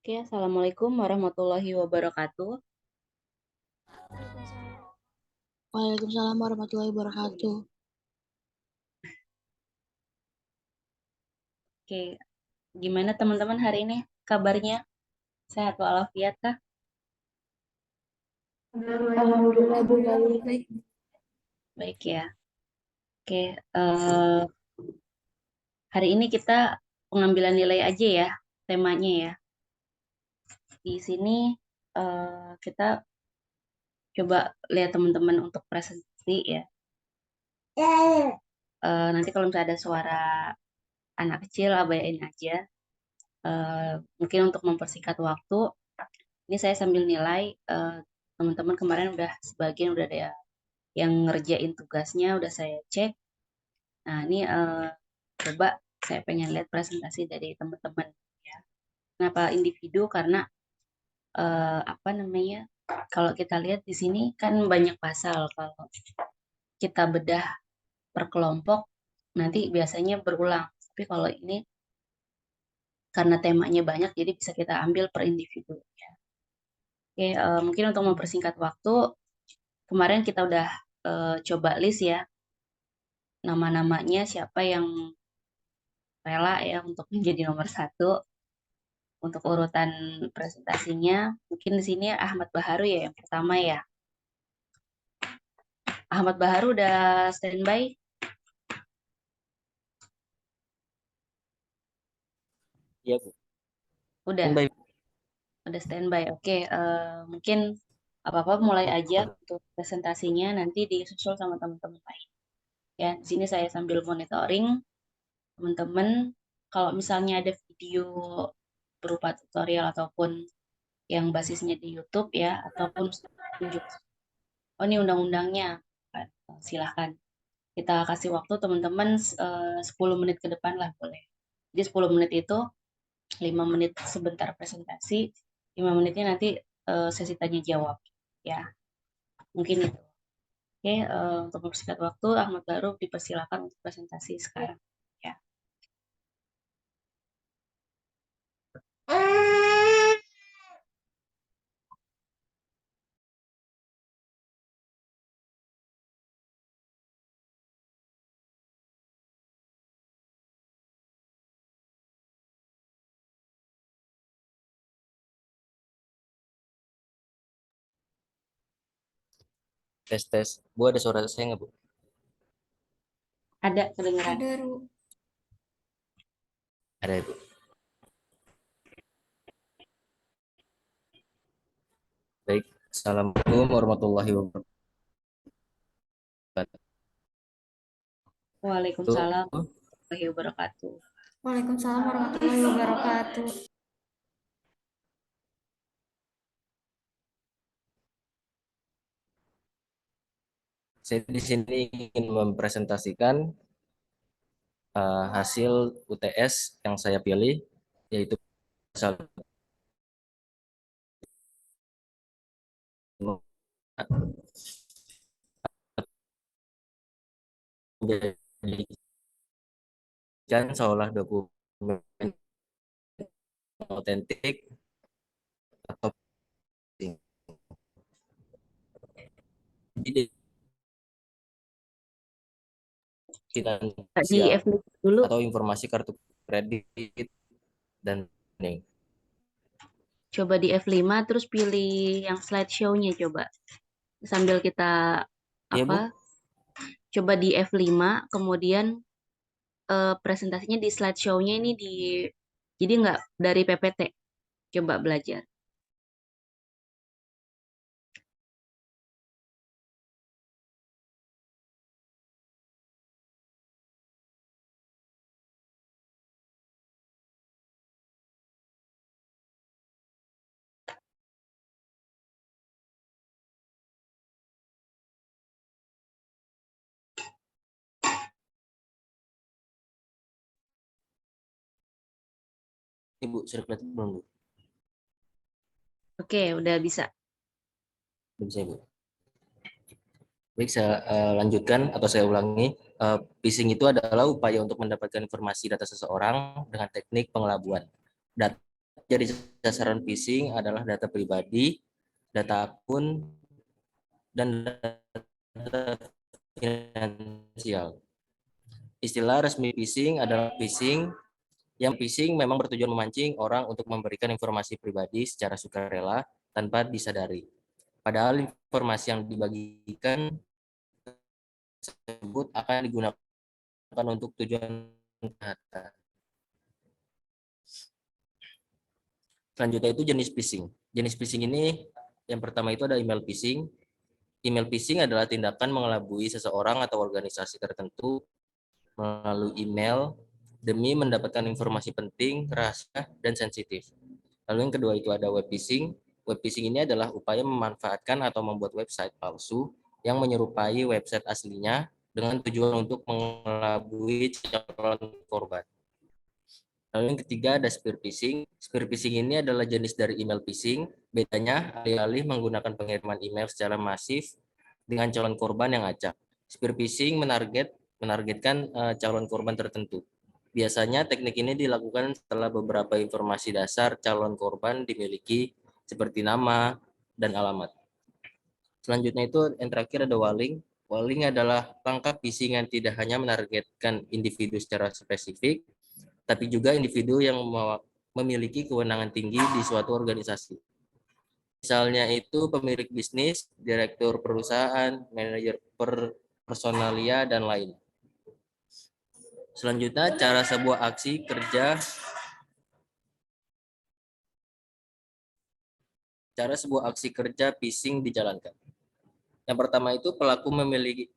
Oke, Assalamualaikum warahmatullahi wabarakatuh. Waalaikumsalam warahmatullahi wabarakatuh. Oke, gimana teman-teman hari ini kabarnya? Sehat walafiat kah? Alhamdulillah Bu baik. Baik ya. Oke, hari ini kita pengambilan nilai aja ya, temanya ya. Di sini kita coba lihat teman-teman untuk presentasi ya. Nanti kalau misalnya ada suara anak kecil, abaiin aja. Mungkin untuk mempersingkat waktu, ini saya sambil nilai teman-teman kemarin udah sebagian udah ada yang ngerjain tugasnya, udah saya cek. Nah, ini coba saya pengen lihat presentasi dari teman-teman ya. Kenapa individu? Karena apa namanya? Kalau kita lihat di sini kan banyak pasal. Kalau kita bedah per kelompok nanti biasanya berulang. Tapi kalau ini karena temanya banyak, jadi bisa kita ambil per individu. Ya. Oke, mungkin untuk mempersingkat waktu, kemarin kita udah coba list ya nama-namanya siapa yang rela ya untuk menjadi nomor satu. Untuk urutan presentasinya, mungkin di sini Ahmad Baharu ya yang pertama ya. Ahmad Baharu udah standby? Iya, Bu. Udah, Standby. udah standby. Oke, mungkin apa-apa mulai aja untuk presentasinya, nanti disusul sama teman-teman lain. Ya, di sini saya sambil monitoring teman-teman. Kalau misalnya ada video berupa tutorial ataupun yang basisnya di YouTube ya, ataupun tunjuk, oh ini undang-undangnya, silahkan. Kita kasih waktu teman-teman 10 menit ke depan lah boleh. Jadi 10 menit itu 5 menit sebentar presentasi, 5 menitnya nanti sesi tanya jawab. Ya, mungkin itu. Oke, untuk mempersingkat waktu, Ahmad Baru dipersilakan untuk presentasi sekarang. Ya. Tes tes. Bu, ada suara saya nggak, Bu? Ada kedengaran. Ada Ru. Ada, Bu. Baik. Assalamualaikum warahmatullahi wabarakatuh. Waalaikumsalam warahmatullahi wabarakatuh. Waalaikumsalam warahmatullahi wabarakatuh. Saya di sini ingin mempresentasikan hasil UTS yang saya pilih, yaitu pasal menjadikan seolah dokumen otentik atau Di finansial F dulu, atau informasi kartu kredit dan rekening. coba di F5 terus pilih yang slideshow-nya coba. Sambil kita Iya, apa? Bu. Coba di F5 kemudian presentasinya di slideshow-nya ini jadi nggak dari PPT. Coba belajar. Ibu, sudah kelihatan belum, Bu? Oke, udah bisa. Belum, saya, Bu. Baik, saya lanjutkan atau saya ulangi. Phishing itu adalah upaya untuk mendapatkan informasi data seseorang dengan teknik pengelabuan. Data jadi sasaran phishing adalah data pribadi, data akun, dan data finansial. Istilah resmi phishing adalah phishing memang bertujuan memancing orang untuk memberikan informasi pribadi secara sukarela tanpa disadari. Padahal informasi yang dibagikan tersebut akan digunakan untuk tujuan kejahatan. Selanjutnya itu jenis phishing. Jenis phishing ini yang pertama itu ada email phishing. Email phishing adalah tindakan mengelabui seseorang atau organisasi tertentu melalui email demi mendapatkan informasi penting, rahasia, dan sensitif. Lalu yang kedua itu ada web phishing. Web phishing ini adalah upaya memanfaatkan atau membuat website palsu yang menyerupai website aslinya dengan tujuan untuk mengelabui calon korban. Lalu yang ketiga ada spear phishing. Spear phishing ini adalah jenis dari email phishing. Bedanya alih-alih menggunakan pengiriman email secara masif dengan calon korban yang acak. Spear phishing menargetkan calon korban tertentu. Biasanya teknik ini dilakukan setelah beberapa informasi dasar calon korban dimiliki seperti nama dan alamat. Selanjutnya itu yang terakhir ada walling. Walling adalah langkah phishing yang tidak hanya menargetkan individu secara spesifik, tapi juga individu yang memiliki kewenangan tinggi di suatu organisasi. Misalnya itu pemilik bisnis, direktur perusahaan, manajer personalia, dan lain. Selanjutnya, cara sebuah aksi kerja phishing dijalankan. Yang pertama itu pelaku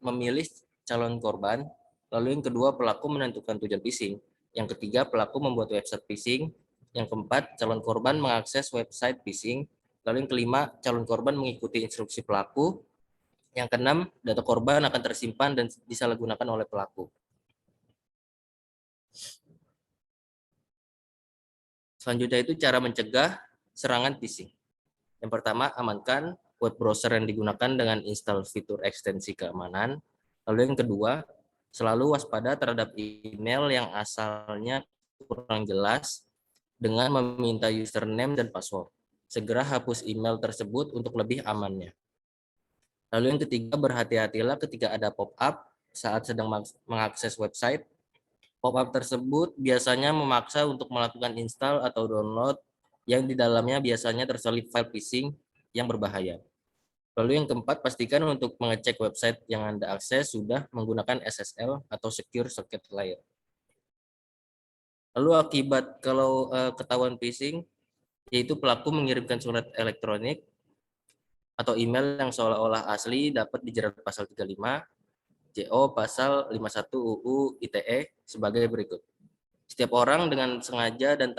memilih calon korban, lalu yang kedua pelaku menentukan tujuan phishing. Yang ketiga, pelaku membuat website phishing. Yang keempat, calon korban mengakses website phishing. Lalu yang kelima, calon korban mengikuti instruksi pelaku. Yang keenam, data korban akan tersimpan dan disalahgunakan oleh pelaku. Selanjutnya itu cara mencegah serangan phishing. Yang pertama, amankan web browser yang digunakan dengan install fitur ekstensi keamanan. Lalu yang kedua, selalu waspada terhadap email yang asalnya kurang jelas dengan meminta username dan password. Segera hapus email tersebut untuk lebih amannya. Lalu yang ketiga, berhati-hatilah ketika ada pop-up saat sedang mengakses website. Pop-up tersebut biasanya memaksa untuk melakukan install atau download yang di dalamnya biasanya terselip file phishing yang berbahaya. Lalu yang keempat, pastikan untuk mengecek website yang Anda akses sudah menggunakan SSL atau Secure Socket Layer. Lalu akibat kalau ketahuan phishing, yaitu pelaku mengirimkan surat elektronik atau email yang seolah-olah asli dapat dijerat pasal 35 JO pasal 51 UU ITE sebagai berikut. Setiap orang dengan sengaja dan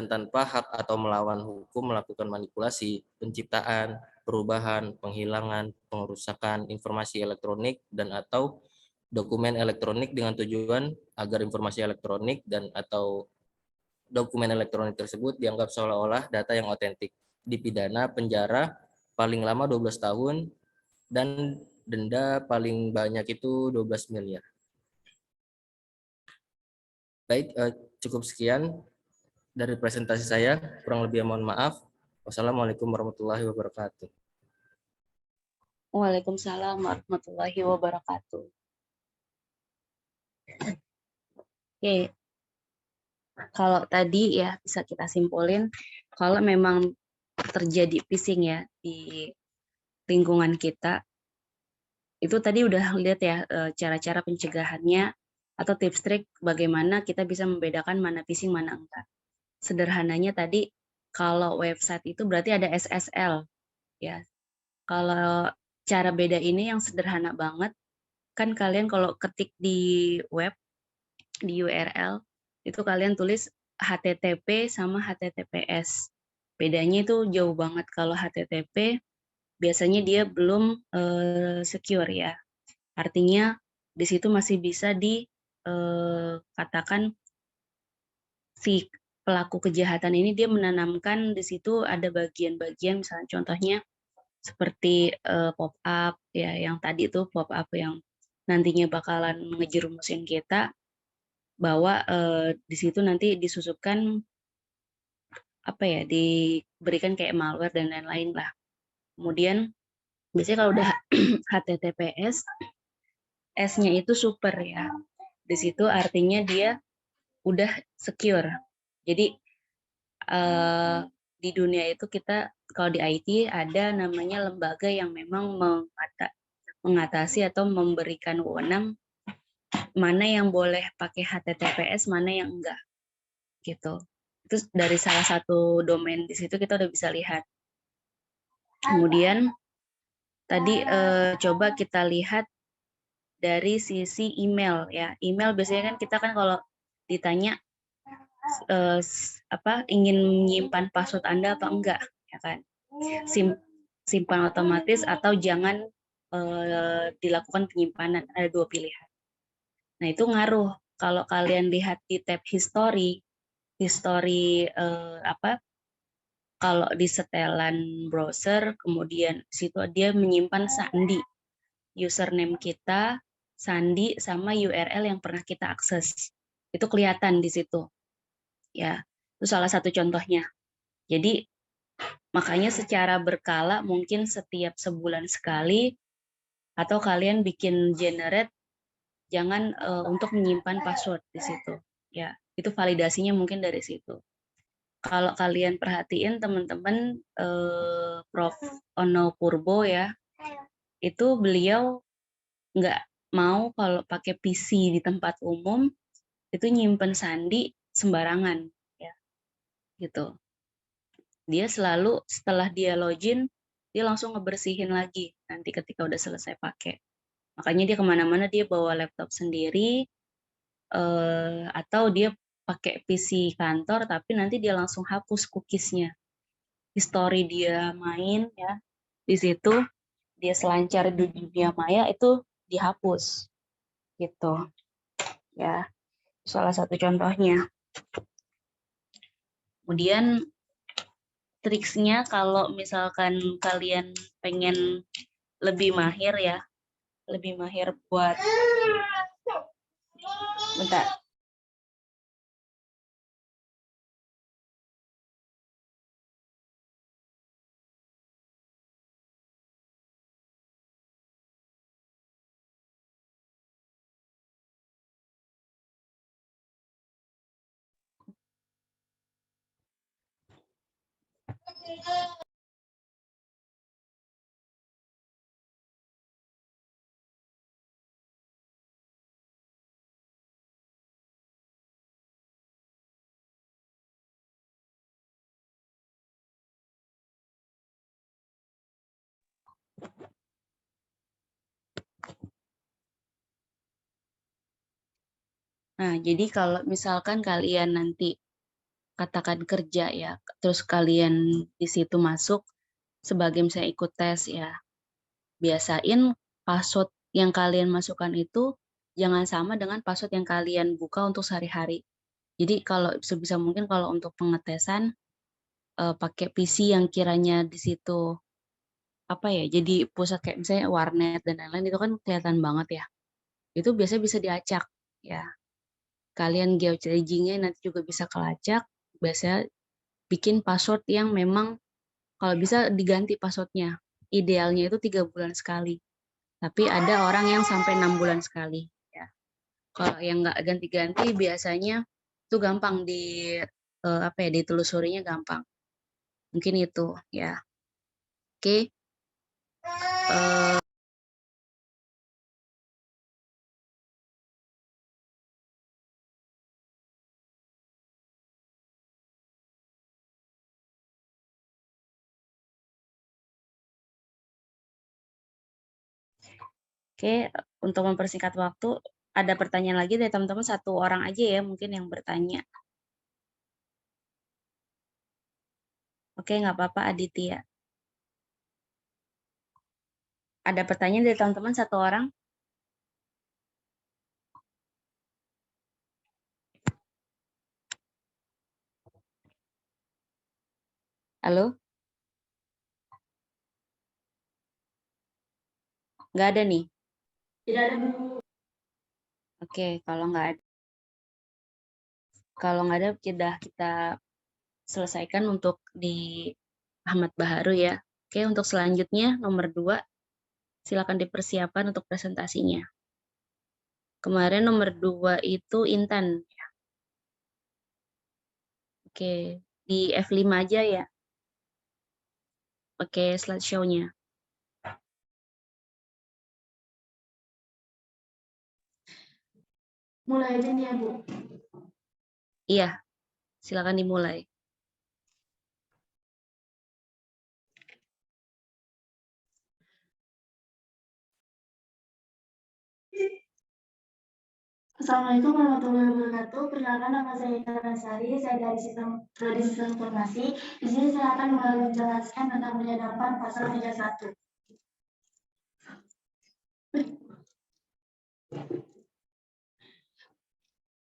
tanpa hak atau melawan hukum melakukan manipulasi, penciptaan, perubahan, penghilangan, pengerusakan informasi elektronik dan atau dokumen elektronik dengan tujuan agar informasi elektronik dan atau dokumen elektronik tersebut dianggap seolah-olah data yang otentik, dipidana penjara paling lama 12 tahun dan denda paling banyak itu 12 miliar. Baik, cukup sekian dari presentasi saya, kurang lebih mohon maaf. Wassalamualaikum warahmatullahi wabarakatuh. Waalaikumsalam warahmatullahi wabarakatuh. Oke, kalau tadi ya bisa kita simpulin, kalau memang terjadi phishing ya di lingkungan kita, itu tadi udah lihat ya cara-cara pencegahannya atau tips trik bagaimana kita bisa membedakan mana phishing mana enggak. Sederhananya tadi kalau website itu berarti ada SSL ya. Kalau cara beda ini yang sederhana banget, kan kalian kalau ketik di web di URL itu kalian tulis HTTP sama HTTPS. Bedanya itu jauh banget. Kalau HTTP biasanya dia belum secure ya. Artinya di situ masih bisa dikatakan si pelaku kejahatan ini dia menanamkan di situ ada bagian-bagian, misalnya contohnya seperti pop-up ya, yang tadi tuh pop-up yang nantinya bakalan ngejerumusin kita bahwa di situ nanti disusupkan diberikan kayak malware dan lain-lain lah. Kemudian biasanya kalau udah HTTPS, S-nya itu super ya. Di situ artinya dia udah secure. Jadi di dunia itu kita kalau di IT ada namanya lembaga yang memang mengatasi atau memberikan wewenang mana yang boleh pakai HTTPS, mana yang enggak gitu. Itu dari salah satu domain di situ kita udah bisa lihat. Kemudian tadi coba kita lihat dari sisi email ya. Email biasanya kan kita kan kalau ditanya ingin menyimpan password Anda apa enggak, ya kan? Simpan otomatis atau jangan dilakukan penyimpanan. Ada 2 pilihan. Nah, itu ngaruh. Kalau kalian lihat di tab history kalau di setelan browser, kemudian situ dia menyimpan sandi, username kita, sandi, sama URL yang pernah kita akses. Itu kelihatan di situ. Ya, itu salah satu contohnya. Jadi, makanya secara berkala mungkin setiap sebulan sekali, atau kalian bikin generate, jangan untuk menyimpan password di situ. Ya, itu validasinya mungkin dari situ. Kalau kalian perhatiin teman-teman Prof. Ono Purbo ya, itu beliau nggak mau kalau pakai PC di tempat umum itu nyimpen sandi sembarangan ya gitu. Dia selalu setelah dia login dia langsung ngebersihin lagi nanti ketika udah selesai pakai. Makanya dia kemana-mana dia bawa laptop sendiri atau dia pakai PC kantor tapi nanti dia langsung hapus cookiesnya. History dia main ya di situ dia selancar di dunia maya itu dihapus gitu ya, salah satu contohnya. Kemudian triksnya kalau misalkan kalian pengen lebih mahir ya, lebih mahir buat bentar. Nah, jadi kalau misalkan kalian nanti katakan kerja ya, terus kalian di situ masuk sebagai misalnya ikut tes ya, biasain password yang kalian masukkan itu jangan sama dengan password yang kalian buka untuk sehari-hari. Jadi kalau sebisa mungkin kalau untuk pengetesan pakai PC yang kiranya di situ jadi pusat kayak misalnya warnet dan lain-lain itu kan kelihatan banget ya. Itu biasanya bisa diacak ya. Kalian geocachingnya nanti juga bisa kelacak. Biasanya bikin password yang memang kalau bisa diganti passwordnya. Idealnya itu 3 bulan sekali. Tapi ada orang yang sampai 6 bulan sekali. Ya. Kalau yang nggak ganti-ganti biasanya itu gampang ditelusurinya gampang. Mungkin itu ya. Oke. Oke, untuk mempersingkat waktu, ada pertanyaan lagi dari teman-teman, 1 orang aja ya mungkin yang bertanya. Oke, nggak apa-apa Aditya. Ada pertanyaan dari teman-teman 1 orang? Halo? Nggak ada nih? Tidak ada. Oke, kalau nggak ada, kita selesaikan untuk di Ahmad Baharu ya. Oke, untuk selanjutnya nomor 2, silakan dipersiapkan untuk presentasinya. Kemarin nomor 2 itu Intan. Oke, di F5 aja ya. Oke, slideshow-nya. Mulai aja nih ya, Bu. Iya, silakan dimulai. Assalamualaikum warahmatullahi wabarakatuh. Perkenalkan, nama saya Intan Rasari. Saya dari Sistem Informasi. Di sini saya akan menjelaskan tentang penyadapan pasal 31.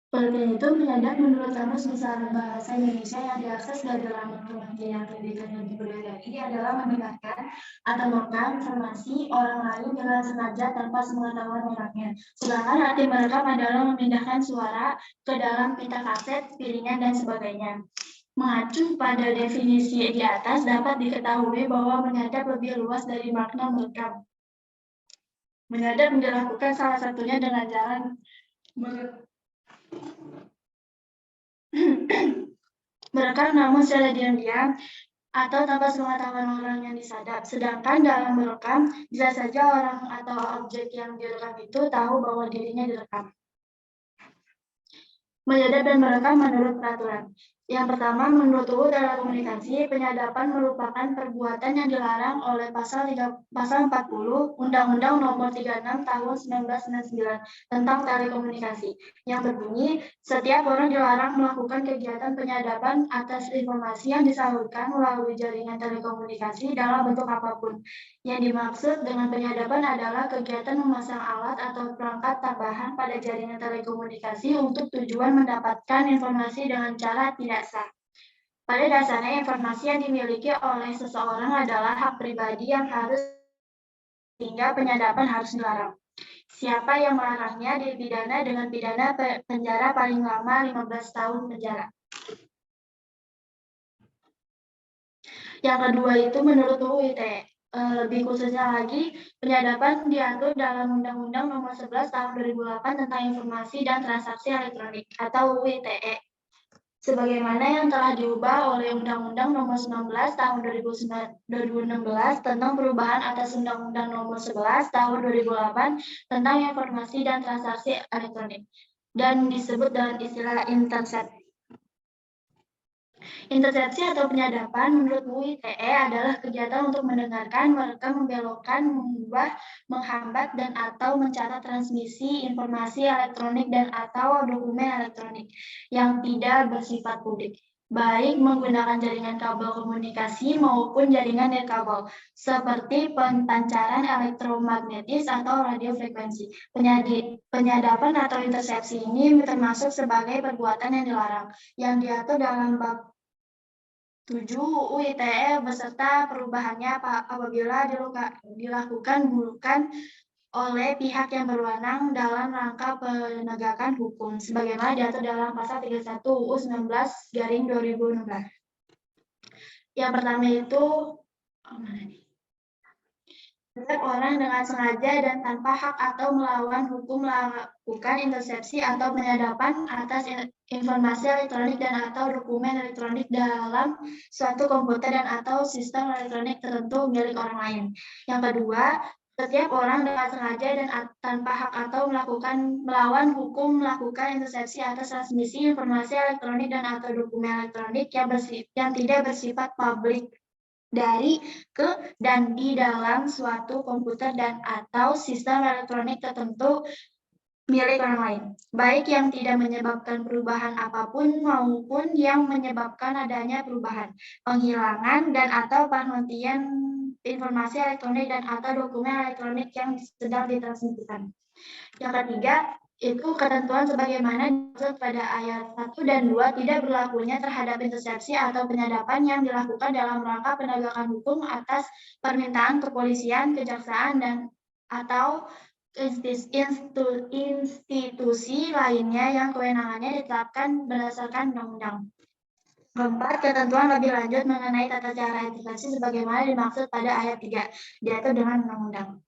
Penelitian itu menyadap menurut Kamus Besar Bahasa Indonesia yang diakses dari laman Kementerian Pendidikan dan Kebudayaan ini adalah mendengarkan atau merekam informasi orang lain dengan sengaja tanpa sepengetahuan orangnya. Sedangkan arti merekam adalah memindahkan suara ke dalam pita kaset, piringan, dan sebagainya. Mengacu pada definisi di atas, dapat diketahui bahwa menyadap lebih luas dari makna merekam. Menyadap dilakukan salah satunya dengan jalan merekam namun secara diam-diam atau tanpa sepengetahuan orang yang disadap. Sedangkan dalam merekam, bisa saja orang atau objek yang direkam itu tahu bahwa dirinya direkam. Menyadap dan merekam menurut peraturan. Yang pertama, menurut UU Telekomunikasi, penyadapan merupakan perbuatan yang dilarang oleh pasal 40 Undang-Undang Nomor 36 Tahun 1999 tentang telekomunikasi, yang berbunyi, setiap orang dilarang melakukan kegiatan penyadapan atas informasi yang disalurkan melalui jaringan telekomunikasi dalam bentuk apapun. Yang dimaksud dengan penyadapan adalah kegiatan memasang alat atau perangkat tambahan pada jaringan telekomunikasi untuk tujuan mendapatkan informasi dengan cara tidak sah. Pada dasarnya, informasi yang dimiliki oleh seseorang adalah hak pribadi yang harus sehingga penyadapan harus dilarang. Siapa yang melarangnya dipidana dengan pidana penjara paling lama 15 tahun penjara. Yang kedua itu menurut UU ITE. Lebih khususnya lagi, penyadapan diatur dalam Undang-Undang Nomor 11 Tahun 2008 tentang Informasi dan Transaksi Elektronik atau UU ITE. Sebagaimana yang telah diubah oleh Undang-Undang Nomor 19 Tahun 2016 tentang perubahan atas Undang-Undang Nomor 11 Tahun 2008 tentang Informasi dan Transaksi Elektronik dan disebut dengan istilah intersepsi. Intersepsi atau penyadapan menurut UU ITE adalah kegiatan untuk mendengarkan, merekam, membelokkan, mengubah, menghambat, dan atau mencatat transmisi informasi elektronik dan atau dokumen elektronik yang tidak bersifat publik, baik menggunakan jaringan kabel komunikasi maupun jaringan nirkabel, seperti pancaran elektromagnetis atau radiofrekuensi. Penyadapan atau intersepsi ini termasuk sebagai perbuatan yang dilarang, yang diatur dalam bab 7 UU ITE beserta perubahannya apabila dilakukan bukan oleh pihak yang berwenang dalam rangka penegakan hukum, sebagaimana diatur dalam pasal 31 UU 19/2016. Yang pertama itu, setiap orang dengan sengaja dan tanpa hak atau melawan hukum melakukan intersepsi atau penyadapan atas informasi elektronik dan atau dokumen elektronik dalam suatu komputer dan atau sistem elektronik tertentu milik orang lain. Yang kedua, setiap orang dengan sengaja dan tanpa hak atau melawan hukum melakukan intersepsi atas transmisi informasi elektronik dan atau dokumen elektronik yang tidak bersifat publik dari, ke, dan di dalam suatu komputer dan atau sistem elektronik tertentu milik orang lain, baik yang tidak menyebabkan perubahan apapun maupun yang menyebabkan adanya perubahan, penghilangan, dan atau penghentian informasi elektronik dan atau dokumen elektronik yang sedang ditransmisikan. Yang ketiga, itu ketentuan sebagaimana dimaksud pada ayat 1 dan 2 tidak berlakunya terhadap intersepsi atau penyadapan yang dilakukan dalam rangka penegakan hukum atas permintaan kepolisian, kejaksaan, dan atau institusi lainnya yang kewenangannya ditetapkan berdasarkan undang-undang. Keempat, ketentuan lebih lanjut mengenai tata cara integrasi sebagaimana dimaksud pada ayat 3, diatur dengan undang-undang.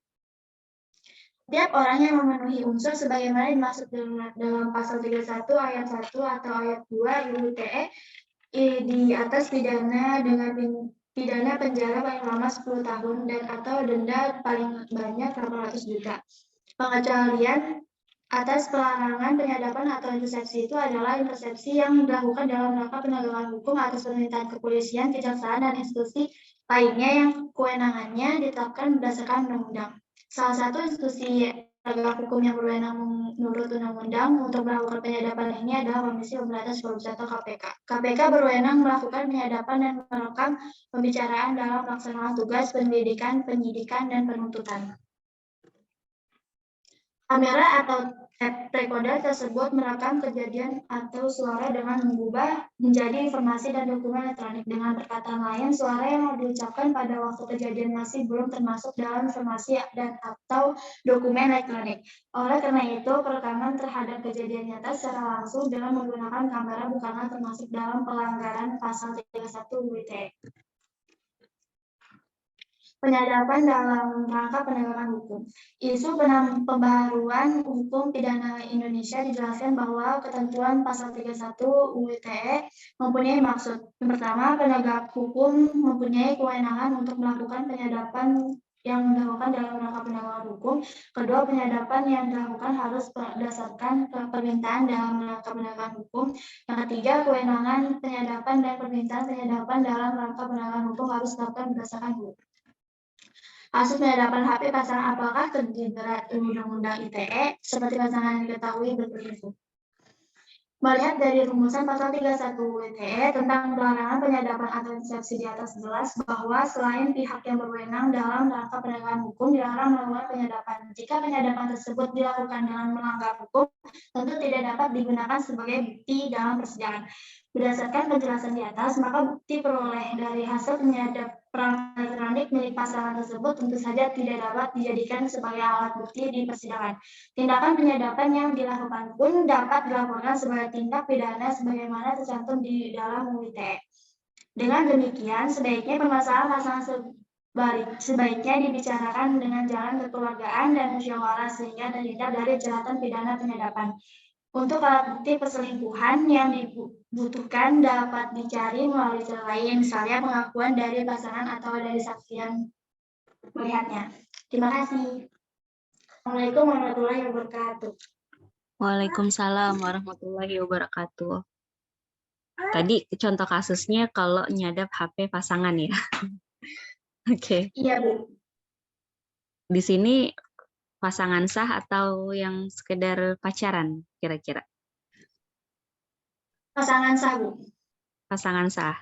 Setiap orang yang memenuhi unsur sebagaimana dimaksud dalam pasal 31 ayat 1 atau ayat 2 UU ITE di atas pidana dengan pidana penjara paling lama 10 tahun dan atau denda paling banyak 800 juta. Pengecualian atas pelarangan penyadapan atau intersepsi itu adalah intersepsi yang dilakukan dalam rangka penegakan hukum atas permintaan kepolisian, kejaksaan, dan institusi lainnya yang kewenangannya ditetapkan berdasarkan undang-undang. Salah satu institusi penegak hukum yang berwenang menurut undang-undang untuk melakukan penyadapan ini adalah Komisi Pemberantasan Korupsi atau KPK. KPK berwenang melakukan penyadapan dan merekam pembicaraan dalam pelaksanaan tugas penyidikan, dan penuntutan. Kamera atau tape recorder tersebut merekam kejadian atau suara dengan mengubah menjadi informasi dan dokumen elektronik. Dengan perkataan lain, suara yang diucapkan pada waktu kejadian masih belum termasuk dalam informasi dan atau dokumen elektronik. Oleh karena itu, perekaman terhadap kejadian nyata secara langsung dengan menggunakan kamera bukanlah termasuk dalam pelanggaran pasal 31 UU ITE. Penyadapan dalam rangka penegakan hukum. Isu pembaharuan hukum pidana Indonesia dijelaskan bahwa ketentuan pasal 31 UU ITE mempunyai maksud. Yang pertama, penegak hukum mempunyai kewenangan untuk melakukan penyadapan yang dilakukan dalam rangka penegakan hukum. Kedua, penyadapan yang dilakukan harus berdasarkan permintaan dalam rangka penegakan hukum. Yang ketiga, kewenangan penyadapan dan permintaan penyadapan dalam rangka penegakan hukum harus dilakukan berdasarkan hukum. Kasus penyadapan HP pasangan apakah terjerat Undang-Undang ITE seperti pasangan yang diketahui berikut itu. Melihat dari rumusan pasal 31 ITE tentang pelarangan penyadapan atau intersepsi di atas jelas bahwa selain pihak yang berwenang dalam rangka penegakan hukum dilarang melakukan penyadapan. Jika penyadapan tersebut dilakukan dengan melanggar hukum, tentu tidak dapat digunakan sebagai bukti dalam persidangan. Berdasarkan penjelasan di atas, maka bukti peroleh dari hasil penyadapan elektronik milik pasangan tersebut tentu saja tidak dapat dijadikan sebagai alat bukti di persidangan. Tindakan penyadapan yang dilakukan pun dapat dilaporkan sebagai tindak pidana sebagaimana tercantum di dalam UU ITE. Dengan demikian, sebaiknya permasalahan pasangan sebaiknya dibicarakan dengan jalan kekeluargaan dan musyawarah sehingga terhindar dari kejahatan pidana penyadapan. Untuk alat bukti perselingkuhan yang dibutuhkan dapat dicari melalui cara lain, misalnya pengakuan dari pasangan atau dari saksi yang melihatnya. Terima kasih. Assalamualaikum warahmatullahi wabarakatuh. Waalaikumsalam warahmatullahi wabarakatuh. Tadi contoh kasusnya kalau nyadap HP pasangan ya. Oke. Iya, Bu. Di sini pasangan sah atau yang sekedar pacaran kira-kira? Pasangan sah, Bu. Pasangan sah.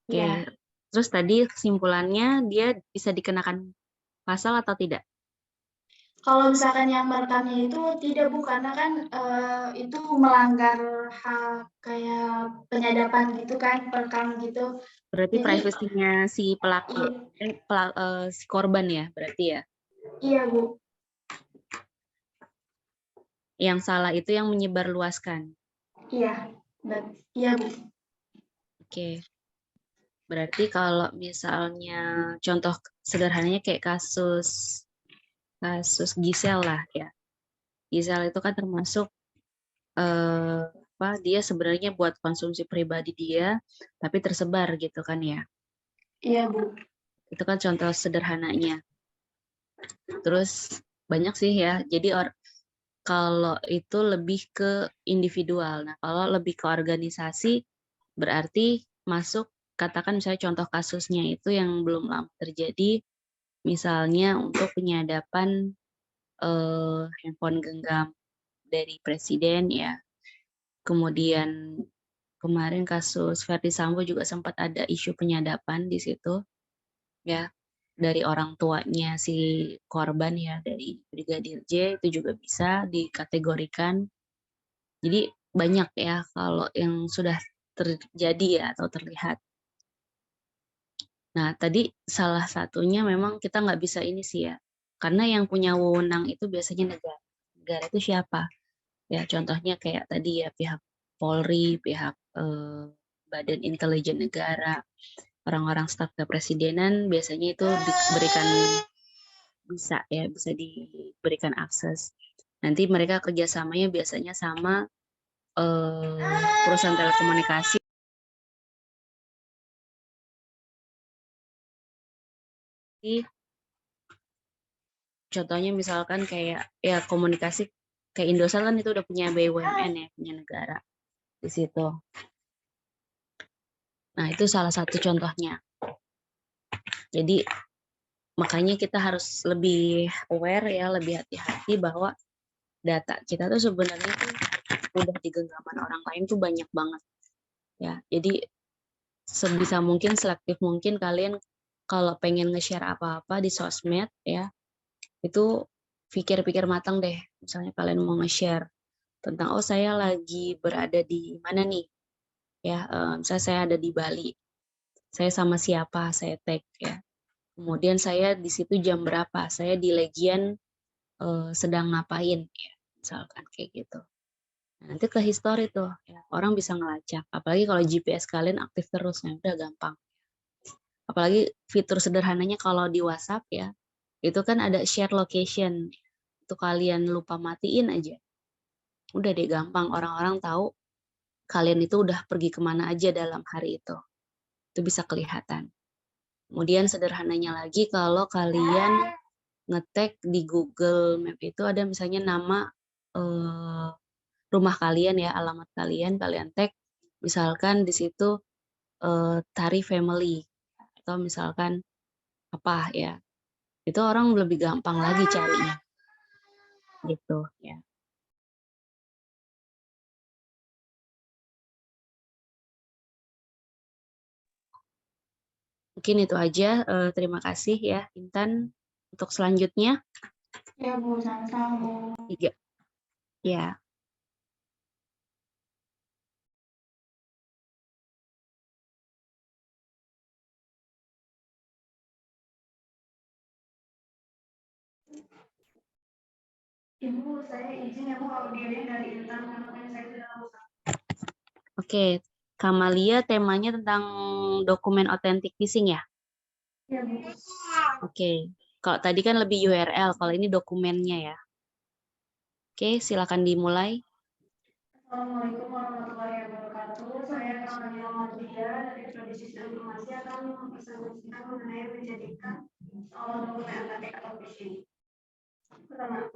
Oke. Iya. Terus tadi kesimpulannya dia bisa dikenakan pasal atau tidak? Kalau misalkan yang merekamnya itu tidak, Bu, karena kan itu melanggar hak kayak penyadapan gitu kan, perekam gitu. Berarti Jadi, privasinya si pelaku, si korban ya, berarti ya? Iya, Bu. Yang salah itu yang menyebarluaskan. Iya, iya, Bu. Oke. Berarti kalau misalnya contoh sederhananya kayak kasus Gisel lah ya. Gisel itu kan termasuk dia sebenarnya buat konsumsi pribadi dia, tapi tersebar gitu kan ya. Iya, Bu. Itu kan contoh sederhananya. Terus banyak sih ya. Jadi kalau itu lebih ke individual. Nah, kalau lebih ke organisasi berarti masuk, katakan misalnya contoh kasusnya itu yang belum lama terjadi, misalnya untuk penyadapan handphone genggam dari presiden ya. Kemudian kemarin kasus Verdi Sambo juga sempat ada isu penyadapan di situ ya, dari orang tuanya si korban ya, dari Brigadir J itu juga bisa dikategorikan. Jadi banyak ya kalau yang sudah terjadi ya atau terlihat. Nah, tadi salah satunya memang kita nggak bisa ini sih ya, karena yang punya wewenang itu biasanya negara. Negara itu siapa? Ya contohnya kayak tadi ya pihak Polri, pihak Badan Intelijen Negara, orang-orang staf kepresidenan biasanya itu bisa diberikan akses. Nanti mereka kerjasamanya biasanya sama perusahaan telekomunikasi. Contohnya misalkan kayak ya komunikasi kayak Indosat kan itu udah punya BUMN ya, punya negara di situ. Nah, itu salah satu contohnya. Jadi makanya kita harus lebih aware ya, lebih hati-hati bahwa data kita tuh sebenarnya tuh udah di genggaman orang lain tuh banyak banget ya. Jadi sebisa mungkin, selektif mungkin kalian kalau pengen nge-share apa-apa di sosmed ya, itu pikir-pikir matang deh. Misalnya kalian mau nge-share tentang, oh saya lagi berada di mana nih, ya misalnya saya ada di Bali, saya sama siapa, saya tag ya. Kemudian saya di situ jam berapa, saya di Legian sedang ngapain, ya, misalkan kayak gitu. Nah, nanti ke history tuh, ya, orang bisa ngelacak. Apalagi kalau GPS kalian aktif terus, ya udah gampang. Apalagi fitur sederhananya kalau di WhatsApp ya, itu kan ada share location. Itu kalian lupa matiin aja. Udah deh gampang, orang-orang tahu kalian itu udah pergi kemana aja dalam hari itu. Itu bisa kelihatan. Kemudian sederhananya lagi kalau kalian ngetek di Google Map itu ada misalnya nama rumah kalian ya, alamat kalian tag, misalkan di situ Tari Family atau misalkan apa ya, itu orang lebih gampang lagi carinya gitu ya. Mungkin itu aja. Terima kasih ya Intan. Untuk selanjutnya Ya Bu, sama-sama Bu. 3 ya. Ibu, saya izin ya Bu, audionya dari Intan karena saya tidak usah. Oke, Kamalia temanya tentang dokumen authentic phishing ya? Ya Bu. Oke, kalau tadi kan lebih URL, kalau ini dokumennya ya. Oke, silakan dimulai. Assalamualaikum warahmatullahi wabarakatuh. Saya Kamalia Mardia dari Prodi Sistem Informasi akan mempresentasikan mengenai menjadikan soal dokumen authentic atau phishing. Pertama,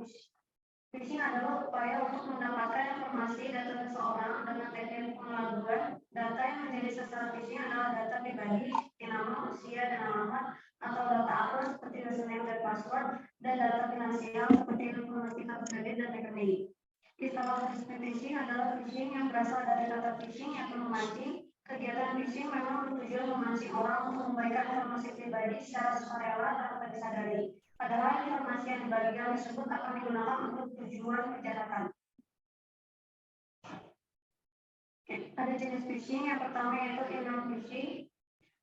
phishing adalah upaya untuk mendapatkan informasi data seseorang dengan teknik pengelabuan. Data yang menjadi sasaran phishing adalah data pribadi, nama, usia, dan alamat, atau data apa seperti username dan password, dan data finansial seperti informasi kartu kredit dan rekening. Istilah phishing adalah phishing yang berasal dari kata phishing yang memancing. Kegiatan phishing memang bertujuan memancing orang untuk memberikan informasi pribadi secara sukarela tanpa disadari. Padahal informasi yang dibagikan tersebut akan digunakan untuk tujuan kejahatan. Ada jenis phishing. Yang pertama yaitu email phishing.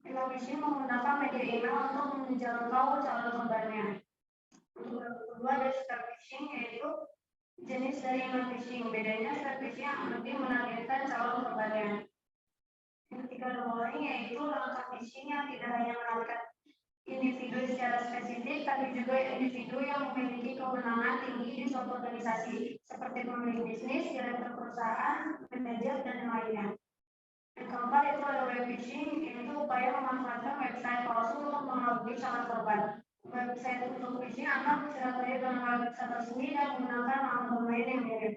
Email phishing menggunakan media email untuk menjangkau calon korbannya. Untuk yang kedua ada spear phishing, yaitu jenis dari email phishing. Bedanya spear phishing yang lebih menargetkan calon korbannya. Yang ketiga ada warning, yaitu langkah phishing yang tidak hanya menargetkan individu secara spesifik, tapi juga individu yang memiliki kewenangan tinggi di suatu organisasi, seperti pemilik bisnis, direktur perusahaan, manajer, dan lainnya. Yang keempat itu ada web phishing, yaitu upaya memanfaatkan website palsu untuk mengelabui calon korban. Website untuk phishing akan tersedia dengan website resmi dan menggunakan nama domain yang mirip.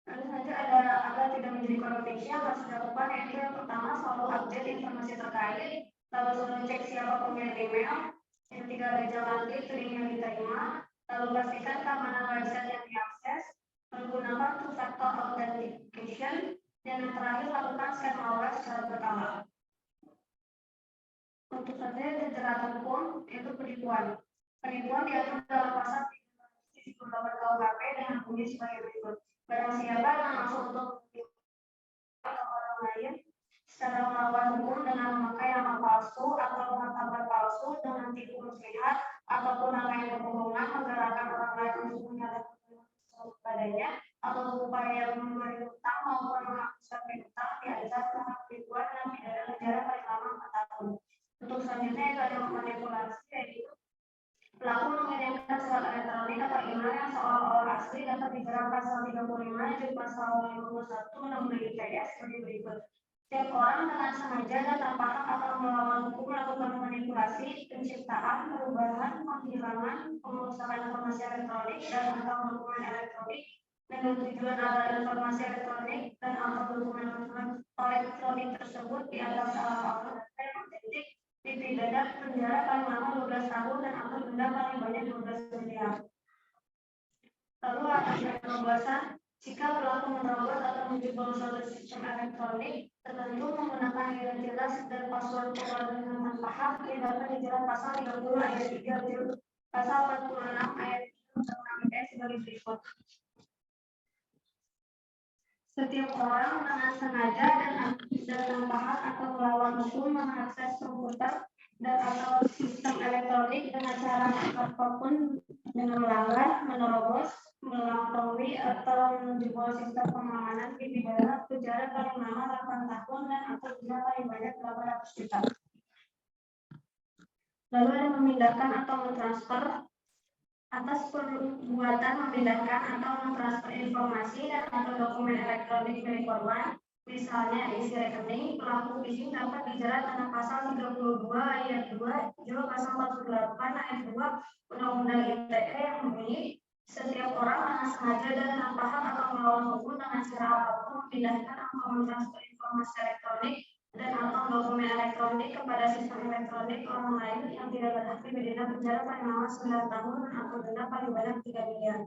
Lalu saja ada tidak menjadi korban phishing yang harus dilakukan, yaitu yang pertama selalu update informasi terkait, lalu selalu cek siapa pemilik email, yang ketiga ada jangan klik link yang diterima, lalu pastikan keamanan website yang diakses, lalu gunakan two-factor authentication, dan yang terakhir lakukan scan malware secara berkala. Untuk saja jerat hukum yaitu penipuan. Penipuan diatur dalam pasal 38 KUHP dengan bunyi sebagai berikut. Barang siapa yang masuk untuk atau orang lain secara melawan hukum dengan memakai nama palsu atau martabat palsu dengan tipu muslihat ataupun nama yang berhubungan menggerakkan orang lain untuk menyatakan padanya atau upaya memberi utang maupun menghapuskan utang diancam yang seolah-olah asli dapat dijerat pasal 35 dan pasal 51 Undang-Undang ITE sebagai berikut. Setiap orang dengan sengaja dan tanpa hak atau melawan hukum melakukan manipulasi, penciptaan, perubahan, penghilangan, perusakan informasi elektronik dan atau dokumen elektronik dengan tujuan agar informasi elektronik dan atau dokumen elektronik tersebut dianggap salah dan otentik, dipidana penjara paling lama 12 tahun dan atau denda paling banyak 12 miliar. Lalu ada perobosan jika pelaku menerobos atau menjebol suatu sistem elektronik tertentu menggunakan hidden jelas dan password dengan tanpa hak, ia dapat dijerat pasal 30 ayat 3 pasal 46 ayat 3 Undang-Undang ITE sebagai berikut. Setiap orang dengan sengaja dan tanpa hak atau melawan hukum mengakses komputer dan atau sistem elektronik dengan cara apapun dengan melanggar, menerobos, melampaui atau menjebol sistem pengamanan dipidana penjara paling lama 8 tahun dan atau denda paling banyak 800 juta. Lalu ada memindahkan atau mentransfer. Atas perbuatan memindahkan atau mentransfer informasi dan atau dokumen elektronik milik korban, misalnya isi rekening, pelaku phishing dapat dijerat dengan pasal 32 ayat 2 juga pasal 48 ayat 2 Undang-Undang ITE yang berbunyi setiap orang dengan sengaja dan tanpa hak atau melawan hukum dengan cara apapun memindahkan atau mentransfer informasi elektronik dan atau dokumen elektronik kepada sistem elektronik orang lain yang tidak berhak dipidana penjara paling lama 9 tahun atau denda paling banyak 3 miliar.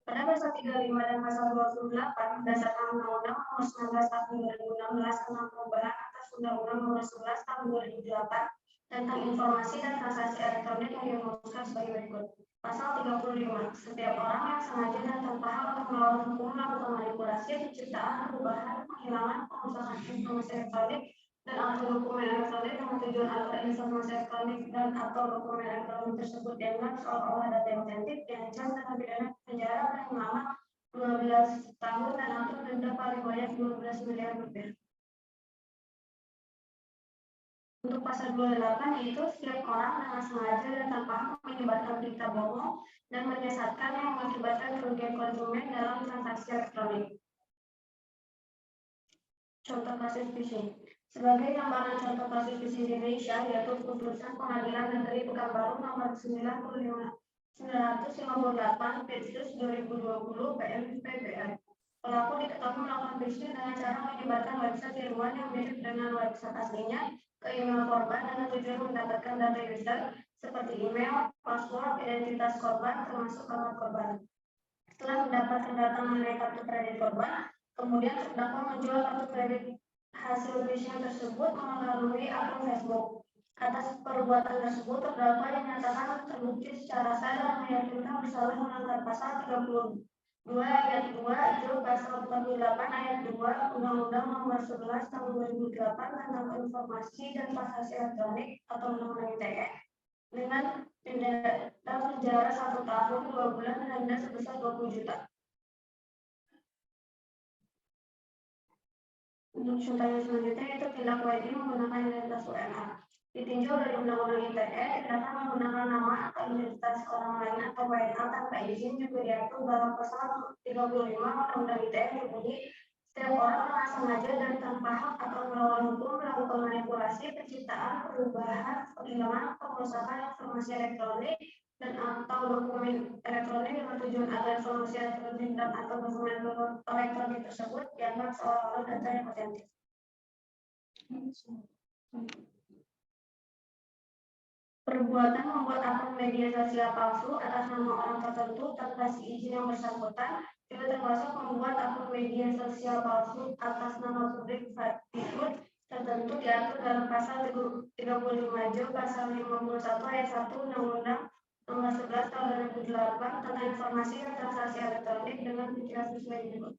Pada pasal 35 dan pasal 28 berdasarkan Undang-Undang Nomor 19 Tahun 2016 tentang perubahan atas Undang-Undang Nomor 11 Tahun 2008 tentang informasi dan transaksi elektronik yang dirumuskan sebagai berikut. Pasal 35. Setiap orang yang sengaja dan tanpa hak atau melawan hukum melakukan manipulasi, penciptaan, perubahan, penghilangan, pengusahaan informasi elektronik dan atau dokumen elektronik dengan tujuan agar informasi elektronik dan atau dokumen elektronik tersebut dianggap seolah-olah data yang otentik diancam dengan pidana penjara paling lama 12 tahun dan atau denda paling banyak 12 miliar rupiah. Untuk pasal 28 yaitu setiap orang dengan sengaja dan tanpa hak menyebarkan berita bohong dan menyesatkan yang mengakibatkan kerugian konsumen dalam transaksi elektronik. Contoh kasus phishing. Sebagai gambaran contoh kasus phishing di Indonesia yaitu putusan Pengadilan Negeri Pekanbaru nomor 958 Petrus 2020 PMPBR. Pelaku diketahui melakukan phishing dengan cara menyebarkan website tiruan yang mirip dengan website aslinya ke email korban dengan tujuan mendapatkan data user seperti email, password, identitas korban, termasuk alamat korban. Setelah mendapatkan data mengenai kartu kredit korban, kemudian terdakwa menjual kartu kredit hasil phishing tersebut melalui akun Facebook. Atas perbuatan tersebut, terdakwa dinyatakan terbukti secara sah dan meyakinkan bersalah melanggar pasal 32 ayat 2 J pasal 48 ayat 2 Undang-Undang Nomor 11 Tahun 2008 tentang informasi dan transaksi elektronik atau Undang-Undang ITE dengan denda penjara 1 tahun 2 bulan dan denda sebesar 20 juta. Untuk contoh yang selanjutnya itu tindak WNI menggunakan identitas WNA. Ditinjau dari Undang-Undang ITE, tindakan menggunakan nama atau identitas orang lain atau WNA tanpa izin juga diatur dalam pasal 35 Undang-Undang ITE yang berbunyi setiap orang dengan sengaja dan tanpa hak atau melawan hukum melakukan manipulasi, penciptaan, perubahan, penghilangan, perusakan informasi elektronik dan atau dokumen elektronik dengan tujuan agar informasi elektronik dan atau dokumen elektronik tersebut dianggap seolah-olah data yang otentik. Perbuatan membuat akun media sosial palsu atas nama orang tertentu tanpa izin yang bersangkutan juga termasuk membuat akun media sosial palsu atas nama publik figur tertentu diatur dalam pasal 35 J pasal 51 ayat 1 Undang-Undang Nomor 11 Tahun 2008 tentang informasi dan transaksi elektronik dengan pikiran sesuai berikut.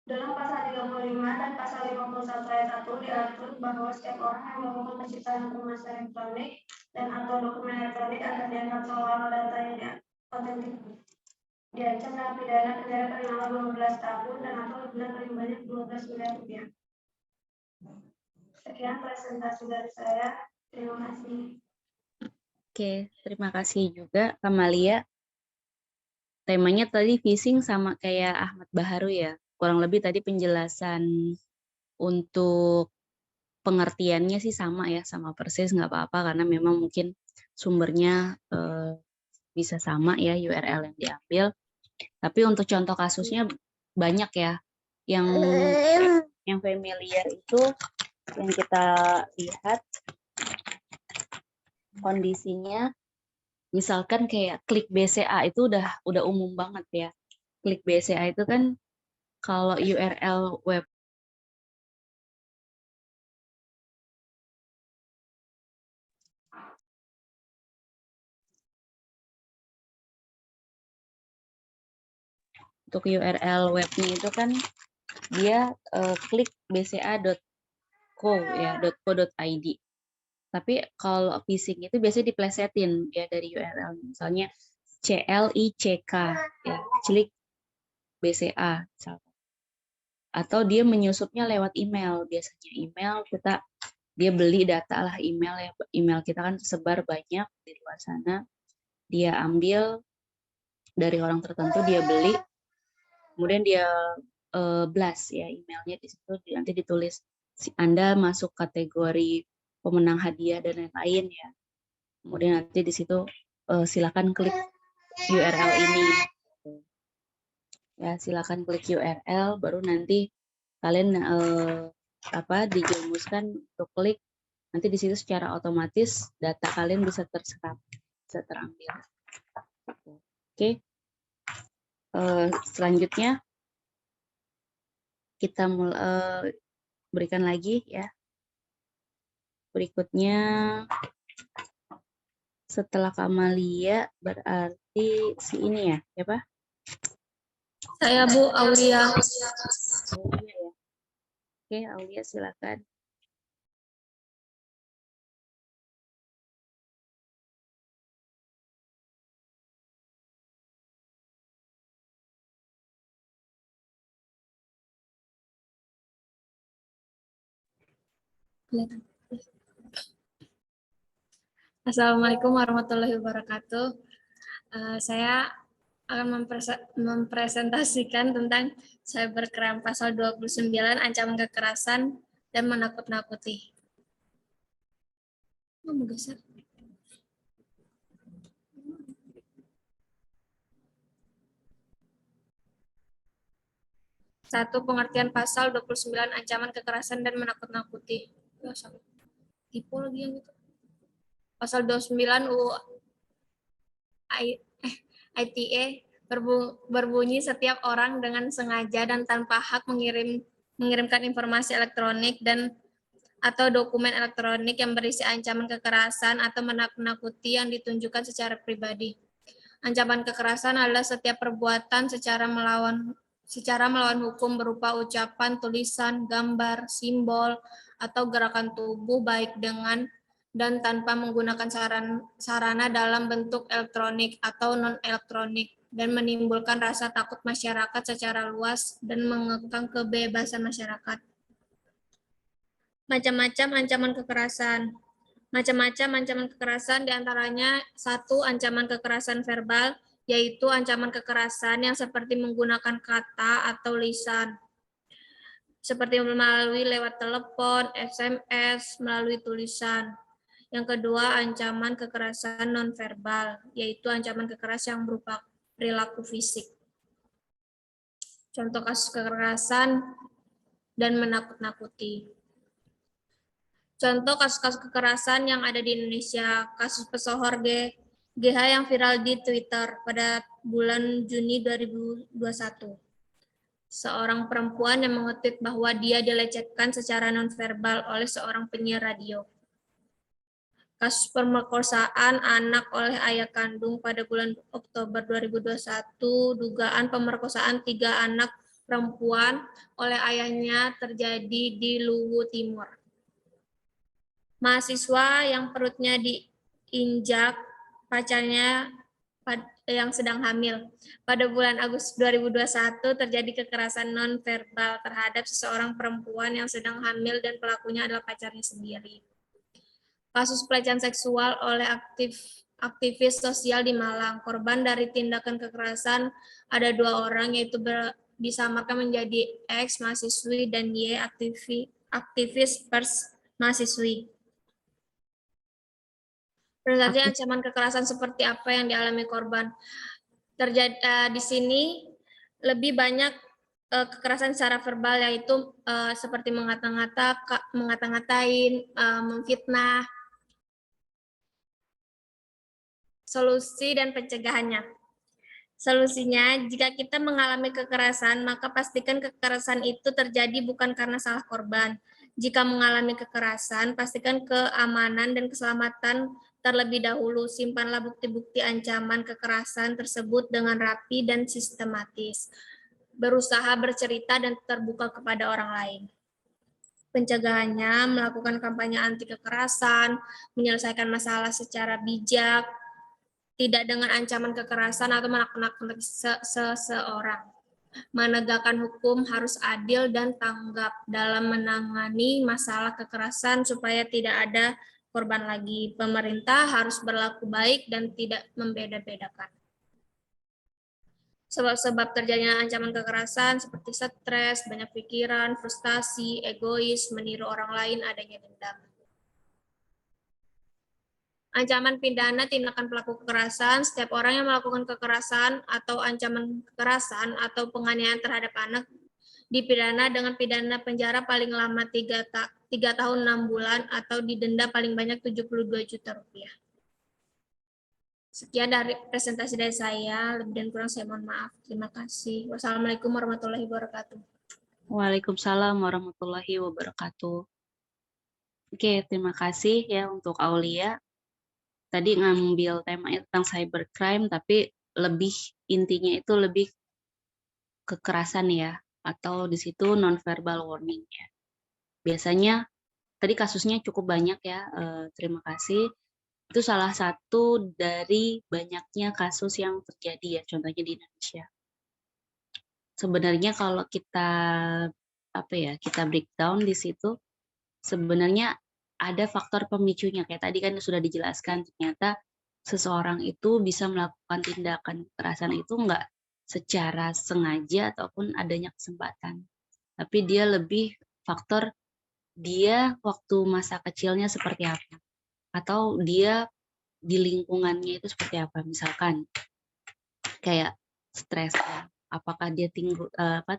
Dalam pasal 35 dan pasal 51 ayat 1 diatur bahwa setiap orang yang melakukan penciptaan informasi elektronik dan atau dokumen elektronik akan dianggap seolah-olah data yang otentik diancam dengan pidana penjara paling lama 12 tahun dan atau denda paling banyak 12 miliar rupiah. Sekian presentasi dari saya. Terima kasih. Oke, terima kasih juga Kamalia. Temanya tadi phishing sama kayak Ahmad Baharu ya. Kurang lebih tadi penjelasan untuk pengertiannya sih sama ya, sama persis, nggak apa-apa karena memang mungkin sumbernya bisa sama ya URL yang diambil. Tapi untuk contoh kasusnya banyak ya. Yang familiar itu yang kita lihat kondisinya, misalkan kayak klik BCA itu udah umum banget ya. Klik BCA itu kan kalau URL web untuk URL webnya itu kan dia klik bca.co ya .co.id. Tapi kalau phishing itu biasanya diplesetin ya dari URL, misalnya CLICK ya, klik BCA misalkan. Atau dia menyusupnya lewat email, biasanya email dia beli data lah email ya, email kita kan tersebar banyak di luar sana, dia ambil dari orang tertentu, dia beli, kemudian dia blast ya emailnya, di situ nanti ditulis Anda masuk kategori pemenang hadiah dan lain-lain ya. Kemudian nanti di situ silakan klik URL ini. Ya, silakan klik URL, baru nanti kalian dijerumuskan untuk klik. Nanti di situ secara otomatis data kalian bisa terserap, bisa terambil. Oke. Selanjutnya kita berikan lagi ya. Berikutnya setelah Kamalia berarti si ini ya, siapa? Saya Bu Aulia. Aulia ya. Oke, Aulia silakan. Assalamualaikum warahmatullahi wabarakatuh. Saya akan mempresentasikan tentang cybercrime pasal 29 ancaman kekerasan dan menakut-nakuti. Mau geser? Satu, pengertian pasal 29 ancaman kekerasan dan menakut-nakuti. Tipu lagi yang itu. Pasal 29 UU ITE berbunyi setiap orang dengan sengaja dan tanpa hak mengirimkan informasi elektronik dan atau dokumen elektronik yang berisi ancaman kekerasan atau menakut-nakuti yang ditunjukkan secara pribadi. Ancaman kekerasan adalah setiap perbuatan secara melawan hukum berupa ucapan, tulisan, gambar, simbol, atau gerakan tubuh baik dengan dan tanpa menggunakan sarana dalam bentuk elektronik atau non-elektronik dan menimbulkan rasa takut masyarakat secara luas dan mengekang kebebasan masyarakat. Macam-macam ancaman kekerasan. Macam-macam ancaman kekerasan diantaranya satu, ancaman kekerasan verbal, yaitu ancaman kekerasan yang seperti menggunakan kata atau lisan, seperti melalui lewat telepon, SMS, melalui tulisan. Yang kedua, ancaman kekerasan nonverbal, yaitu ancaman kekerasan yang berupa perilaku fisik. Contoh kasus kekerasan dan menakut-nakuti. Contoh kasus-kasus kekerasan yang ada di Indonesia, kasus pesohor GH yang viral di Twitter pada bulan Juni 2021. Seorang perempuan yang mengetweet bahwa dia dilecehkan secara nonverbal oleh seorang penyiar radio. Kasus pemerkosaan anak oleh ayah kandung pada bulan Oktober 2021, dugaan pemerkosaan 3 anak perempuan oleh ayahnya terjadi di Luwu Timur. Mahasiswa yang perutnya diinjak pacarnya yang sedang hamil. Pada bulan Agustus 2021 terjadi kekerasan nonverbal terhadap seseorang perempuan yang sedang hamil dan pelakunya adalah pacarnya sendiri. kasus pelecehan seksual oleh aktivis sosial di Malang. Korban dari tindakan kekerasan ada 2 orang, yaitu disamarkan menjadi X mahasiswi dan Y aktivis pers mahasiswi. Presentasi ancaman kekerasan seperti apa yang dialami korban. Terjadi di sini lebih banyak kekerasan secara verbal, yaitu seperti mengata-ngatain, memfitnah. Solusi dan pencegahannya. Solusinya, jika kita mengalami kekerasan, maka pastikan kekerasan itu terjadi bukan karena salah korban. Jika mengalami kekerasan, pastikan keamanan dan keselamatan terlebih dahulu. Simpanlah bukti-bukti ancaman kekerasan tersebut dengan rapi dan sistematis. Berusaha bercerita dan terbuka kepada orang lain. Pencegahannya, melakukan kampanye anti kekerasan, menyelesaikan masalah secara bijak, tidak dengan ancaman kekerasan atau menakut-nakuti seseorang. Menegakkan hukum harus adil dan tanggap dalam menangani masalah kekerasan supaya tidak ada korban lagi. Pemerintah harus berlaku baik dan tidak membeda-bedakan. Sebab-sebab terjadinya ancaman kekerasan seperti stres, banyak pikiran, frustasi, egois, meniru orang lain, adanya dendam. Ancaman pidana tindakan pelaku kekerasan, setiap orang yang melakukan kekerasan atau ancaman kekerasan atau penganiayaan terhadap anak dipidana dengan pidana penjara paling lama 3 tahun 6 bulan atau didenda paling banyak 72 juta rupiah. Sekian dari presentasi dari saya, lebih dan kurang saya mohon maaf. Terima kasih. Wassalamualaikum warahmatullahi wabarakatuh. Waalaikumsalam warahmatullahi wabarakatuh. Oke, terima kasih ya untuk Aulia. Tadi ngambil temanya tentang cybercrime, tapi intinya itu lebih kekerasan ya, atau di situ non-verbal warning ya. Biasanya tadi kasusnya cukup banyak ya, terima kasih. Itu salah satu dari banyaknya kasus yang terjadi ya, contohnya di Indonesia. Sebenarnya kalau kita kita breakdown di situ, sebenarnya ada faktor pemicunya. Kayak tadi kan sudah dijelaskan, ternyata seseorang itu bisa melakukan tindakan kekerasan itu enggak secara sengaja ataupun adanya kesempatan. Tapi dia lebih faktor dia waktu masa kecilnya seperti apa. Atau dia di lingkungannya itu seperti apa. Misalkan kayak stres ya. Apakah dia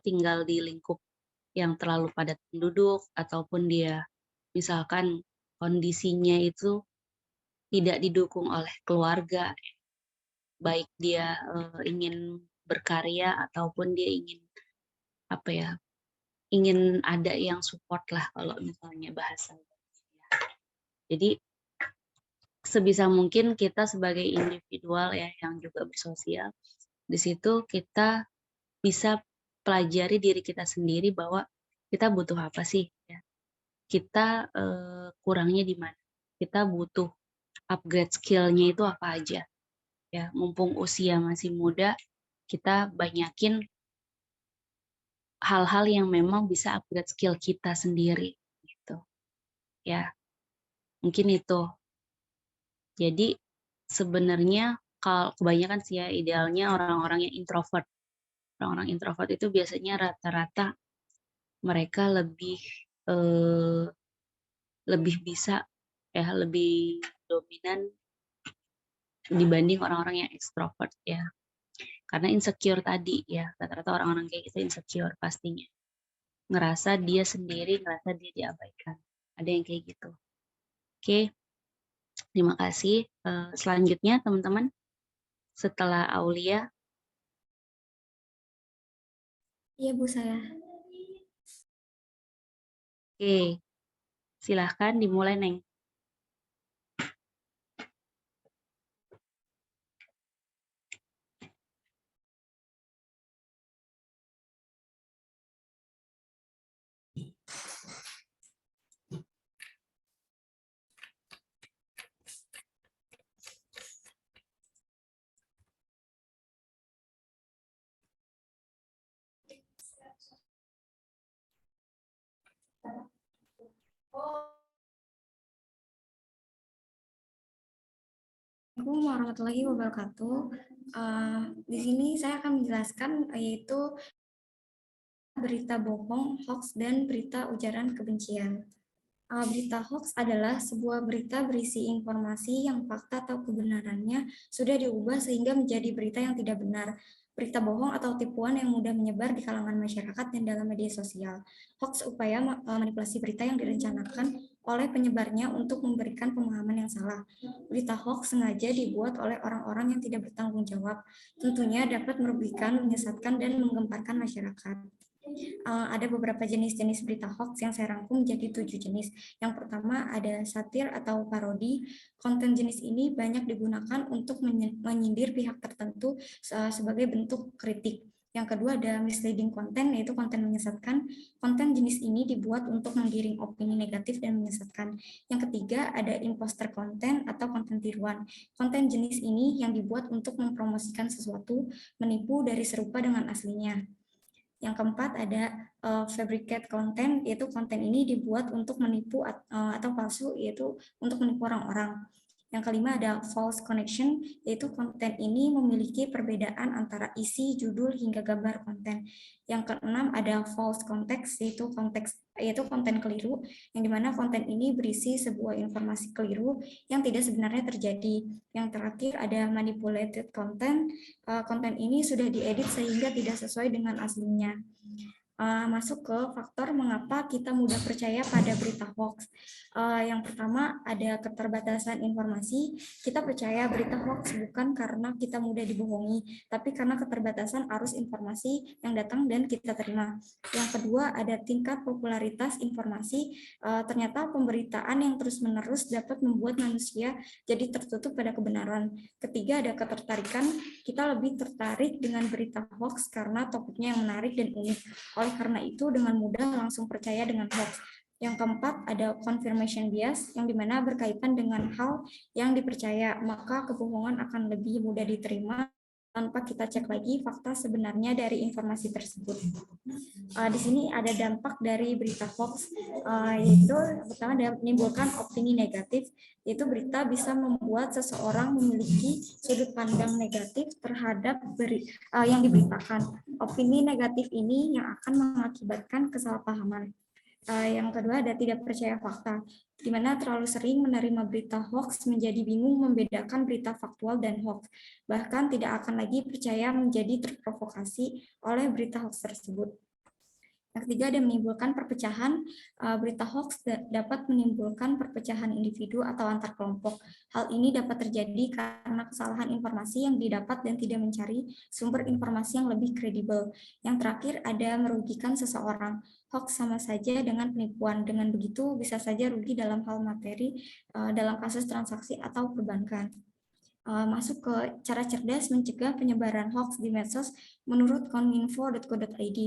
tinggal di lingkup yang terlalu padat penduduk, ataupun dia misalkan kondisinya itu tidak didukung oleh keluarga, baik dia ingin berkarya ataupun dia ingin ada yang support lah kalau misalnya bahasa. Jadi sebisa mungkin kita sebagai individual ya yang juga bersosial, di situ kita bisa pelajari diri kita sendiri bahwa kita butuh apa sih ya. Kita kurangnya di mana. Kita butuh upgrade skill-nya itu apa aja. Ya, mumpung usia masih muda, kita banyakin hal-hal yang memang bisa upgrade skill kita sendiri gitu. Ya. Mungkin itu. Jadi sebenarnya kalau kebanyakan sih ya idealnya orang-orang yang introvert. Orang-orang introvert itu biasanya rata-rata mereka lebih bisa ya, lebih dominan dibanding orang-orang yang ekstrovert ya. Karena insecure tadi ya, rata-rata orang-orang kayak gitu insecure pastinya. Ngerasa dia sendiri, ngerasa dia diabaikan. Ada yang kayak gitu. Oke, terima kasih. Selanjutnya teman-teman, setelah Aulia. Iya Bu, saya. Oke, silahkan dimulai Neng. Assalamualaikum warahmatullahi wabarakatuh. Di sini saya akan menjelaskan yaitu berita bohong, hoax, dan berita ujaran kebencian. Berita hoax adalah sebuah berita berisi informasi yang fakta atau kebenarannya sudah diubah sehingga menjadi berita yang tidak benar. Berita bohong atau tipuan yang mudah menyebar di kalangan masyarakat dan dalam media sosial. Hoax upaya manipulasi berita yang direncanakan oleh penyebarnya untuk memberikan pemahaman yang salah. Berita hoax sengaja dibuat oleh orang-orang yang tidak bertanggung jawab. Tentunya dapat merugikan, menyesatkan, dan menggemparkan masyarakat. Ada beberapa jenis-jenis berita hoax yang saya rangkum menjadi 7 jenis. Yang pertama ada satir atau parodi. Konten jenis ini banyak digunakan untuk menyindir pihak tertentu sebagai bentuk kritik. Yang kedua ada misleading content, yaitu konten menyesatkan. Konten jenis ini dibuat untuk menggiring opini negatif dan menyesatkan. Yang ketiga ada imposter content atau konten tiruan. Konten jenis ini yang dibuat untuk mempromosikan sesuatu, menipu dari serupa dengan aslinya. Yang keempat ada fabricate content, yaitu konten ini dibuat untuk menipu atau palsu, yaitu untuk menipu orang-orang. Yang kelima ada false connection, yaitu konten ini memiliki perbedaan antara isi, judul, hingga gambar konten. Yang keenam ada false context, yaitu konten keliru, yang dimana konten ini berisi sebuah informasi keliru yang tidak sebenarnya terjadi. Yang terakhir ada manipulated content, konten ini sudah diedit sehingga tidak sesuai dengan aslinya. Masuk ke faktor mengapa kita mudah percaya pada berita hoax. Yang pertama ada keterbatasan informasi. Kita percaya berita hoax bukan karena kita mudah dibohongi, tapi karena keterbatasan arus informasi yang datang dan kita terima. Yang kedua ada tingkat popularitas informasi. Ternyata pemberitaan yang terus-menerus dapat membuat manusia jadi tertutup pada kebenaran. Ketiga ada ketertarikan. Kita lebih tertarik dengan berita hoax karena topiknya yang menarik dan unik. Oleh karena itu, dengan mudah langsung percaya dengan hoax. Yang keempat, ada confirmation bias, yang dimana berkaitan dengan hal yang dipercaya, maka kebohongan akan lebih mudah diterima tanpa kita cek lagi fakta sebenarnya dari informasi tersebut. Di sini ada dampak dari berita hoax, yaitu pertama menimbulkan opini negatif, yaitu berita bisa membuat seseorang memiliki sudut pandang negatif terhadap yang diberitakan. Opini negatif ini yang akan mengakibatkan kesalahpahaman. Yang kedua ada tidak percaya fakta, di mana terlalu sering menerima berita hoax menjadi bingung membedakan berita faktual dan hoax. Bahkan tidak akan lagi percaya menjadi terprovokasi oleh berita hoax tersebut. Yang ketiga ada menimbulkan perpecahan. Berita hoax dapat menimbulkan perpecahan individu atau antar kelompok. Hal ini dapat terjadi karena kesalahan informasi yang didapat dan tidak mencari sumber informasi yang lebih kredibel. Yang terakhir ada merugikan seseorang. Hoax sama saja dengan penipuan. Dengan begitu bisa saja rugi dalam hal materi, dalam kasus transaksi atau perbankan. Masuk ke cara cerdas mencegah penyebaran hoax di medsos menurut kominfo.co.id.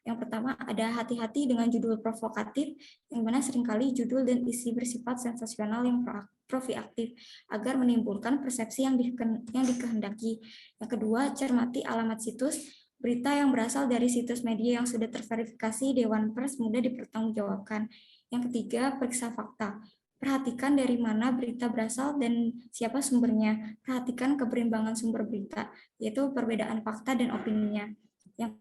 Yang pertama ada hati-hati dengan judul provokatif, yang mana seringkali judul dan isi bersifat sensasional yang provokatif agar menimbulkan persepsi yang dikehendaki. Yang kedua, cermati alamat situs. Berita yang berasal dari situs media yang sudah terverifikasi Dewan Pers mudah dipertanggungjawabkan. Yang ketiga, periksa fakta. Perhatikan dari mana berita berasal dan siapa sumbernya. Perhatikan keberimbangan sumber berita, yaitu perbedaan fakta dan opininya. Yang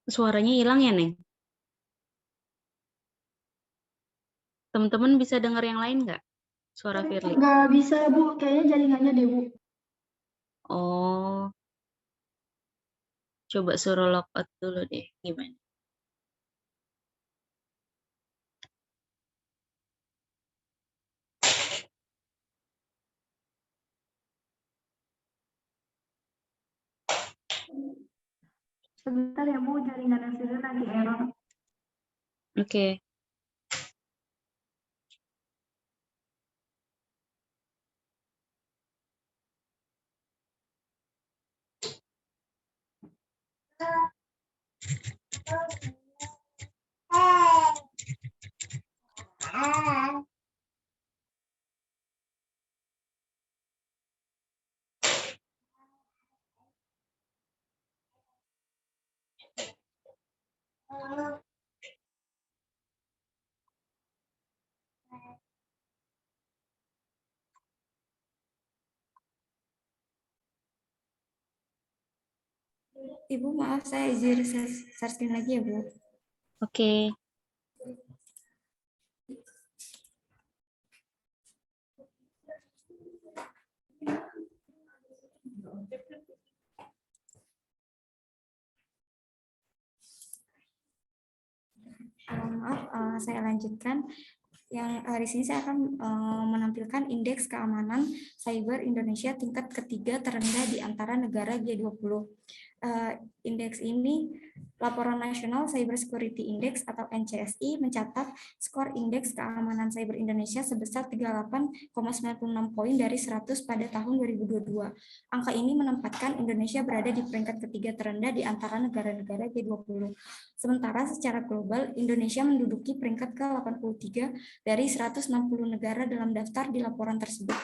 Suaranya hilang ya, Neng? Teman-teman bisa dengar yang lain nggak? Suara Firly. Nggak bisa, Bu. Kayaknya jaringannya deh, Bu. Oh, coba suruh logout dulu deh. Gimana? Sebentar ya, Bu. Jaringan Firly lagi error. Oke. Ibu, maaf, saya izin share screen lagi ya, Bu. Oke. Maaf, saya lanjutkan. Yang di sini saya akan menampilkan indeks keamanan cyber Indonesia tingkat ketiga terendah di antara negara G20. Indeks ini, Laporan Nasional Cyber Security Index atau NCSI, mencatat skor indeks keamanan cyber Indonesia sebesar 38,96 poin dari 100 pada tahun 2022. Angka ini menempatkan Indonesia berada di peringkat ketiga terendah di antara negara-negara G20. Sementara secara global, Indonesia menduduki peringkat ke-83 dari 160 negara dalam daftar di laporan tersebut.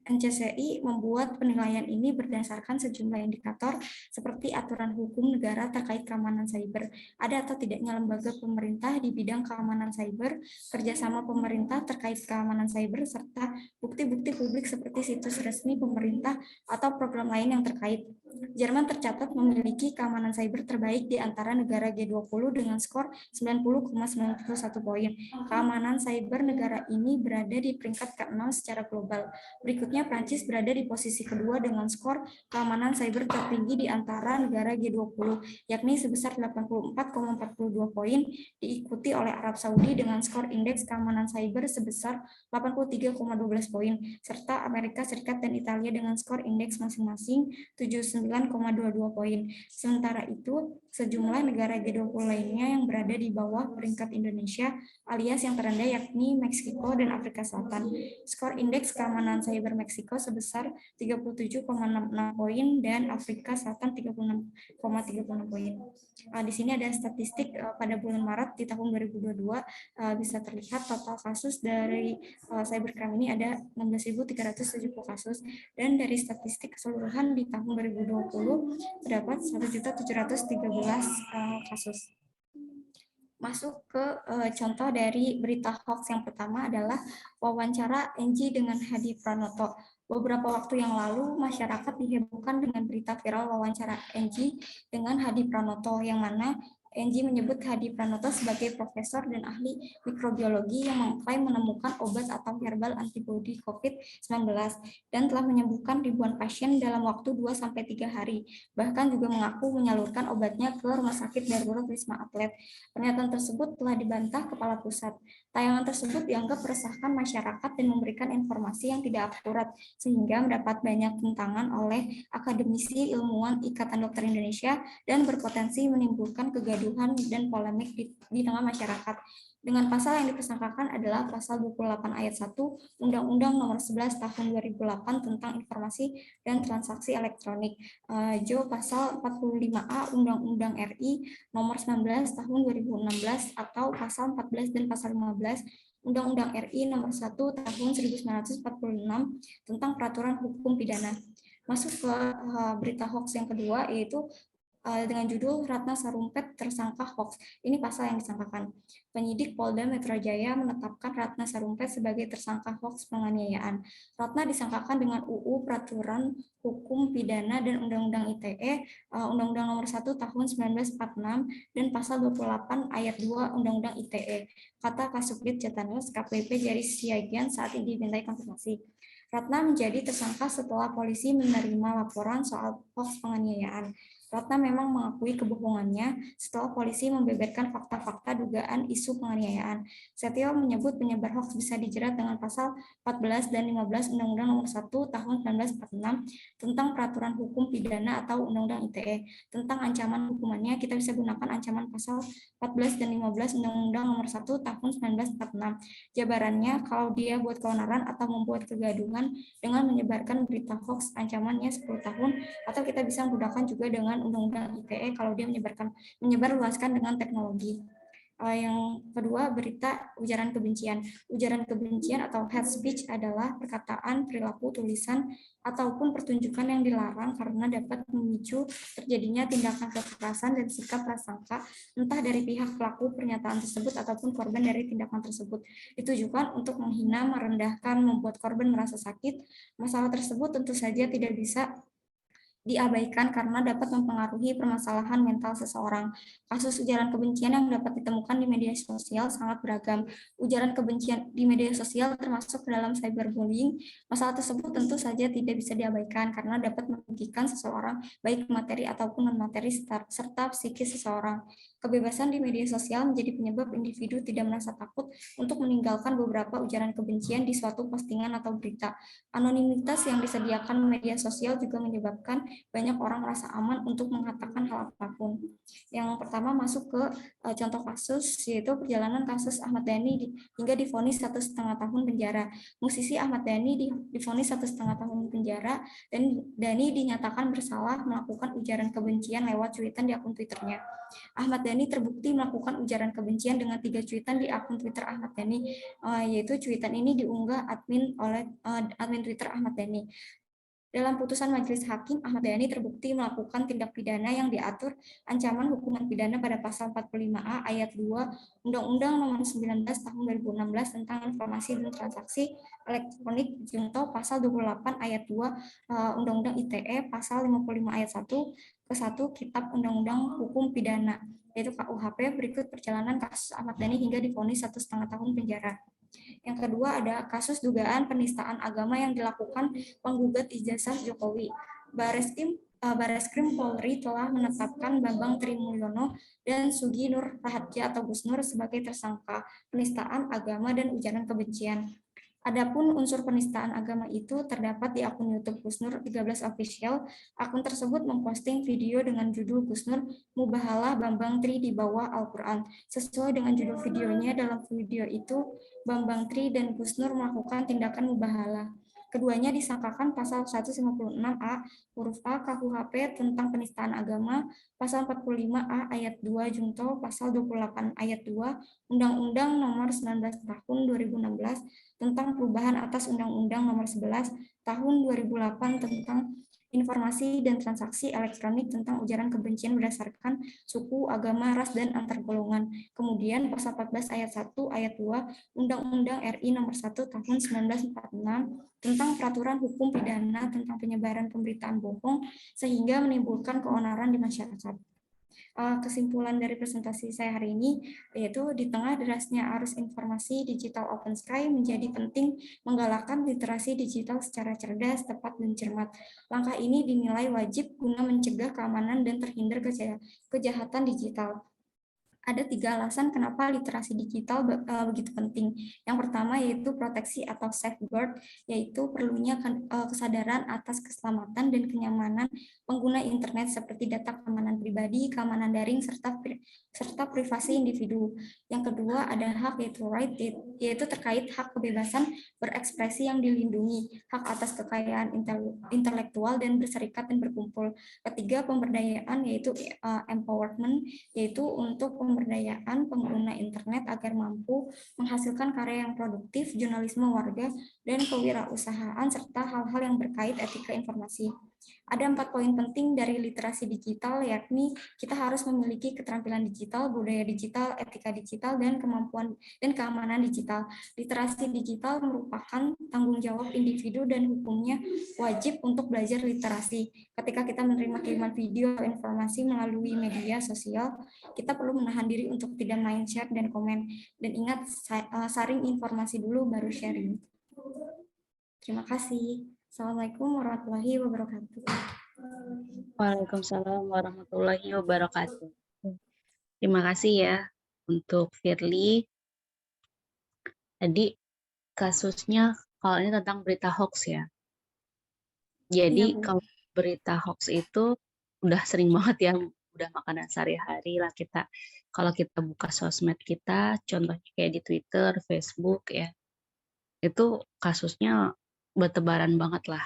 NCSI membuat penilaian ini berdasarkan sejumlah indikator seperti aturan hukum negara terkait keamanan cyber, ada atau tidaknya lembaga pemerintah di bidang keamanan cyber, kerjasama pemerintah terkait keamanan cyber, serta bukti-bukti publik seperti situs resmi pemerintah atau program lain yang terkait. Jerman tercatat memiliki keamanan cyber terbaik di antara negara G20 dengan skor 90,91 poin. Keamanan cyber negara ini berada di peringkat ke-6 secara global. Berikutnya, Prancis berada di posisi kedua dengan skor keamanan cyber tertinggi di antara negara G20, yakni sebesar 84,42 poin, diikuti oleh Arab Saudi dengan skor indeks keamanan cyber sebesar 83,12 poin, serta Amerika Serikat dan Italia dengan skor indeks masing-masing 79,22 poin. Sementara itu, sejumlah negara G20 lainnya yang berada di bawah peringkat Indonesia alias yang terendah yakni Meksiko dan Afrika Selatan. Skor indeks keamanan cyber Meksiko sebesar 37,66 poin dan Afrika Selatan 36,36 poin. Di sini ada statistik pada bulan Maret di tahun 2022 bisa terlihat total kasus dari cybercrime ini ada 16.370 kasus, dan dari statistik keseluruhan di tahun 2020 terdapat 1.713 kasus. Masuk ke contoh dari berita hoax yang pertama adalah wawancara Enji dengan Hadi Pranoto. Beberapa waktu yang lalu, masyarakat dihebohkan dengan berita viral wawancara Enji dengan Hadi Pranoto, yang mana Enji menyebut Hadi Pranoto sebagai profesor dan ahli mikrobiologi yang mengklaim menemukan obat atau herbal antibodi COVID-19 dan telah menyembuhkan ribuan pasien dalam waktu 2-3 hari. Bahkan juga mengaku menyalurkan obatnya ke rumah sakit darurat Wisma Atlet. Pernyataan tersebut telah dibantah Kepala Pusat. Tayangan tersebut dianggap meresahkan masyarakat dan memberikan informasi yang tidak akurat, sehingga mendapat banyak tentangan oleh akademisi ilmuwan Ikatan Dokter Indonesia dan berpotensi menimbulkan kegaduhan dan polemik di tengah masyarakat. Dengan pasal yang dipersangkakan adalah pasal 28 ayat 1 Undang-Undang Nomor 11 Tahun 2008 tentang Informasi dan Transaksi Elektronik. Jo pasal 45A Undang-Undang RI Nomor 19 Tahun 2016 atau pasal 14 dan pasal 15 Undang-Undang RI Nomor 1 Tahun 1946 tentang Peraturan Hukum Pidana. Masuk ke berita hoax yang kedua, yaitu dengan judul Ratna Sarumpait tersangka hoax. Ini pasal yang disangkakan. Penyidik Polda Metro Jaya menetapkan Ratna Sarumpait sebagai tersangka hoax penganiayaan. Ratna disangkakan dengan UU Peraturan Hukum Pidana dan Undang-Undang ITE, Undang-Undang Nomor 1 Tahun 1946 dan Pasal 28 Ayat 2 Undang-Undang ITE. Kata Kasubdit Jatanews KPP Jari Siagian saat ini dimintai konfirmasi. Ratna menjadi tersangka setelah polisi menerima laporan soal hoax penganiayaan. Ratna memang mengakui kebohongannya setelah polisi membeberkan fakta-fakta dugaan isu penganiayaan. Setio menyebut penyebar hoax bisa dijerat dengan pasal 14 dan 15 Undang-Undang Nomor 1 Tahun 1946 tentang Peraturan Hukum Pidana atau Undang-Undang ITE. Tentang ancaman hukumannya, kita bisa gunakan ancaman pasal 14 dan 15 Undang-Undang Nomor 1 Tahun 1946. Jabarannya, kalau dia buat keonaran atau membuat kegaduhan dengan menyebarkan berita hoax, ancamannya 10 tahun, atau kita bisa menggunakan juga dengan Undang-Undang ITE kalau dia menyebarluaskan dengan teknologi. Yang kedua, berita ujaran kebencian. Ujaran kebencian atau hate speech adalah perkataan, perilaku, tulisan, ataupun pertunjukan yang dilarang karena dapat memicu terjadinya tindakan kekerasan dan sikap prasangka entah dari pihak pelaku pernyataan tersebut ataupun korban dari tindakan tersebut. Ditujukan untuk menghina, merendahkan, membuat korban merasa sakit. Masalah tersebut tentu saja tidak bisa diabaikan karena dapat mempengaruhi permasalahan mental seseorang. Kasus ujaran kebencian yang dapat ditemukan di media sosial sangat beragam. Ujaran kebencian di media sosial termasuk dalam cyberbullying. Masalah tersebut tentu saja tidak bisa diabaikan karena dapat merugikan seseorang baik materi ataupun non-materi serta psikis seseorang. Kebebasan di media sosial menjadi penyebab individu tidak merasa takut untuk meninggalkan beberapa ujaran kebencian di suatu postingan atau berita. Anonimitas yang disediakan media sosial juga menyebabkan banyak orang merasa aman untuk mengatakan hal apapun. Yang pertama masuk ke contoh kasus, yaitu perjalanan kasus Ahmad Dhani hingga divonis 1,5 tahun penjara. Musisi Ahmad Dhani divonis 1,5 tahun penjara dan Dhani dinyatakan bersalah melakukan ujaran kebencian lewat cuitan di akun Twitternya. Ahmad Dhani terbukti melakukan ujaran kebencian dengan 3 cuitan di akun Twitter Ahmad Dhani, yaitu cuitan ini diunggah oleh admin Twitter Ahmad Dhani. Dalam putusan Majelis Hakim, Ahmad Dhani terbukti melakukan tindak pidana yang diatur ancaman hukuman pidana pada pasal 45A ayat 2 Undang-Undang Nomor 19 Tahun 2016 tentang Informasi dan Transaksi Elektronik junto pasal 28 ayat 2 Undang-Undang ITE pasal 55 ayat 1 ke 1 Kitab Undang-Undang Hukum Pidana, yaitu KUHP. Berikut perjalanan kasus Ahmad Dhani hingga divonis 1,5 tahun penjara. Yang kedua ada kasus dugaan penistaan agama yang dilakukan penggugat ijazah Jokowi. Bareskrim Polri telah menetapkan Bambang Trimulyono dan Sugi Nur Rahadja atau Gus Nur sebagai tersangka penistaan agama dan ujaran kebencian. Adapun unsur penistaan agama itu terdapat di akun YouTube Gus Nur 13 Official. Akun tersebut memposting video dengan judul Gus Nur Mubahalah Bambang Tri di bawah Al-Quran. Sesuai dengan judul videonya, dalam video itu Bambang Tri dan Gus Nur melakukan tindakan mubahalah. Keduanya disangkakan pasal 156A huruf A KUHP tentang penistaan agama, pasal 45A ayat 2 junto, pasal 28 ayat 2 Undang-Undang Nomor 19 Tahun 2016 tentang perubahan atas Undang-Undang Nomor 11 Tahun 2008 tentang Informasi dan Transaksi Elektronik tentang ujaran kebencian berdasarkan suku, agama, ras, dan antar golongan. Kemudian pasal 14 ayat 1 ayat 2 Undang-Undang RI Nomor 1 Tahun 1946 tentang peraturan hukum pidana tentang penyebaran pemberitaan bohong sehingga menimbulkan keonaran di masyarakat. Kesimpulan dari presentasi saya hari ini yaitu di tengah derasnya arus informasi digital open sky menjadi penting menggalakkan literasi digital secara cerdas, tepat, dan cermat. Langkah ini dinilai wajib guna mencegah keamanan dan terhindar kejahatan digital. Ada 3 alasan kenapa literasi digital begitu penting. Yang pertama yaitu proteksi atau safeguard, yaitu perlunya kesadaran atas keselamatan dan kenyamanan pengguna internet seperti data keamanan pribadi, keamanan daring, serta privasi individu. Yang kedua ada hak yaitu right, yaitu terkait hak kebebasan berekspresi yang dilindungi, hak atas kekayaan intelektual dan berserikat dan berkumpul. Ketiga pemberdayaan yaitu empowerment, yaitu untuk pemberdayaan pengguna internet agar mampu menghasilkan karya yang produktif, jurnalisme warga, dan kewirausahaan, serta hal-hal yang berkait etika informasi. Ada 4 poin penting dari literasi digital, yakni kita harus memiliki keterampilan digital, budaya digital, etika digital, dan kemampuan dan keamanan digital. Literasi digital merupakan tanggung jawab individu dan hukumnya wajib untuk belajar literasi. Ketika kita menerima kiriman video atau informasi melalui media sosial, kita perlu menahan diri untuk tidak main share dan komen. Dan ingat, saring informasi dulu baru sharing. Terima kasih. Assalamualaikum warahmatullahi wabarakatuh. Waalaikumsalam warahmatullahi wabarakatuh. Terima kasih ya untuk Firly. Tadi kasusnya kalau ini tentang berita hoax ya. Jadi kalau berita hoax itu udah sering banget ya, udah makanan sehari-hari lah kita. Kalau kita buka sosmed kita, contohnya kayak di Twitter, Facebook ya, itu kasusnya bertebaran banget lah.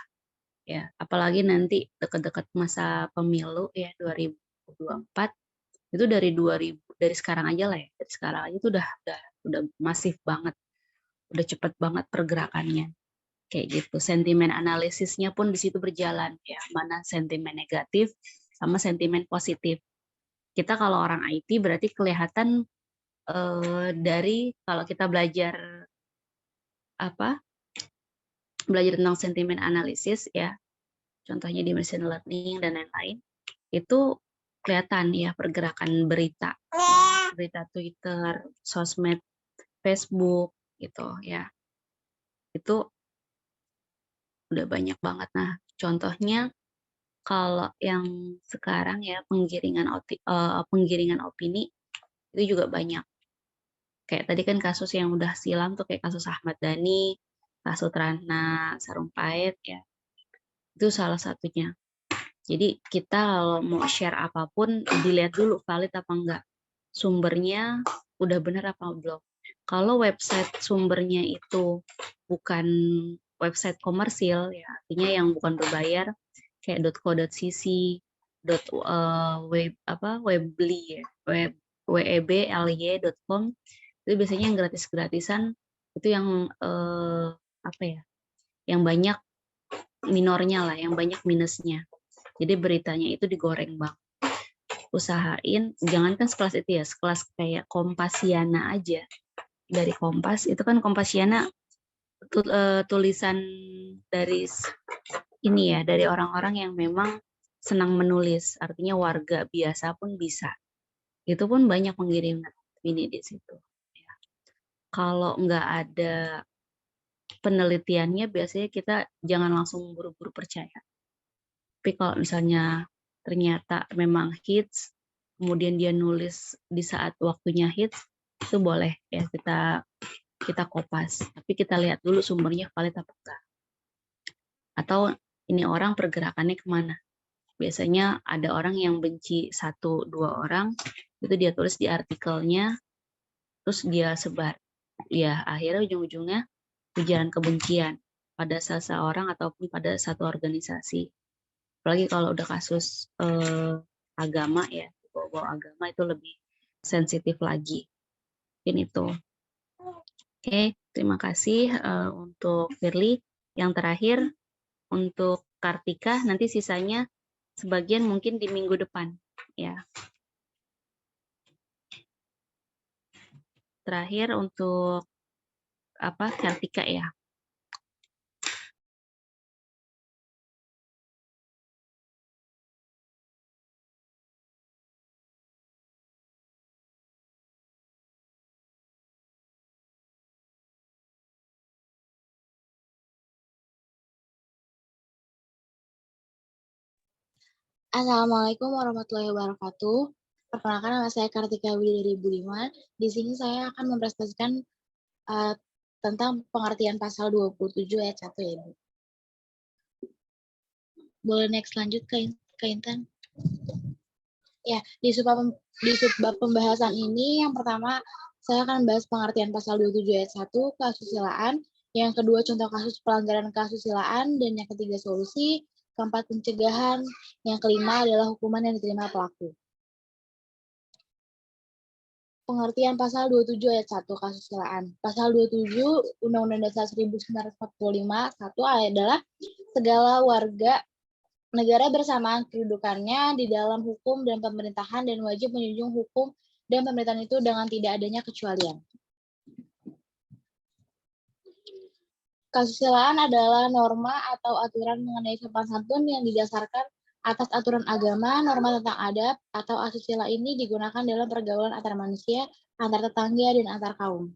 Ya, apalagi nanti dekat-dekat masa pemilu ya 2024 itu dari dari sekarang aja lah ya, dari sekarang aja tuh udah masif banget, udah cepet banget pergerakannya kayak gitu. Sentimen analisisnya pun di situ berjalan ya, mana sentimen negatif sama sentimen positif. Kita kalau orang IT berarti kelihatan dari kalau kita belajar tentang sentimen analisis ya, contohnya di machine learning dan lain-lain, itu kelihatan ya pergerakan berita Twitter, sosmed, Facebook gitu ya. Itu udah banyak banget. Nah, contohnya kalau yang sekarang ya penggiringan opini itu juga banyak. Kayak tadi kan kasus yang udah silam tuh kayak kasus Ahmad Dhani, kasus Ratna Sarumpait ya. Itu salah satunya. Jadi kita kalau mau share apapun dilihat dulu valid apa enggak. Sumbernya udah bener apa belum. Kalau website sumbernya itu bukan website komersil ya, artinya yang bukan berbayar kayak .co.cc, webly ya, webly.com, itu biasanya yang gratis-gratisan itu yang yang banyak minornya lah, yang banyak minusnya. Jadi beritanya itu digoreng bang. Usahain jangankan sekelas itu ya, sekelas kayak Kompasiana aja. Dari Kompas itu kan Kompasiana tulisan dari ini ya, dari orang-orang yang memang senang menulis, artinya warga biasa pun bisa. Itu pun banyak mengirim ini di situ. Ya. Kalau nggak ada penelitiannya, biasanya kita jangan langsung buru-buru percaya. Tapi kalau misalnya ternyata memang hits, kemudian dia nulis di saat waktunya hits, itu boleh ya kita kopas. Tapi kita lihat dulu sumbernya valid apa enggak. Atau ini orang pergerakannya kemana. Biasanya ada orang yang benci 1-2 orang, itu dia tulis di artikelnya, terus dia sebar. Ya akhirnya ujung-ujungnya ujaran kebencian pada seseorang ataupun pada satu organisasi. Apalagi kalau udah kasus agama ya, bawa agama itu lebih sensitif lagi. Mungkin itu. Oke, terima kasih untuk Firly. Yang terakhir untuk Kartika, nanti sisanya sebagian mungkin di minggu depan ya. Terakhir untuk Kartika ya. Assalamualaikum warahmatullahi wabarakatuh. Perkenalkan, nama saya Kartika Widya 2005. Di sini saya akan mempresentasikan tentang pengertian pasal 27 ayat 1 ya, Bu. Boleh next lanjut ke Intan? Ya, di subbab pembahasan ini yang pertama saya akan membahas pengertian pasal 27 ayat 1 keasusilaan, yang kedua contoh kasus pelanggaran keasusilaan, dan yang ketiga solusi, keempat pencegahan, yang kelima adalah hukuman yang diterima pelaku. Pengertian pasal 27 ayat 1 keasusilaan. Pasal 27 Undang-Undang Dasar 1945 1 adalah segala warga negara bersamaan kedudukannya di dalam hukum dan pemerintahan dan wajib menjunjung hukum dan pemerintahan itu dengan tidak adanya kecualian. Keasusilaan adalah norma atau aturan mengenai sopan santun yang didasarkan atas aturan agama, norma tentang adab, atau asusila ini digunakan dalam pergaulan antar manusia, antar tetangga, dan antar kaum.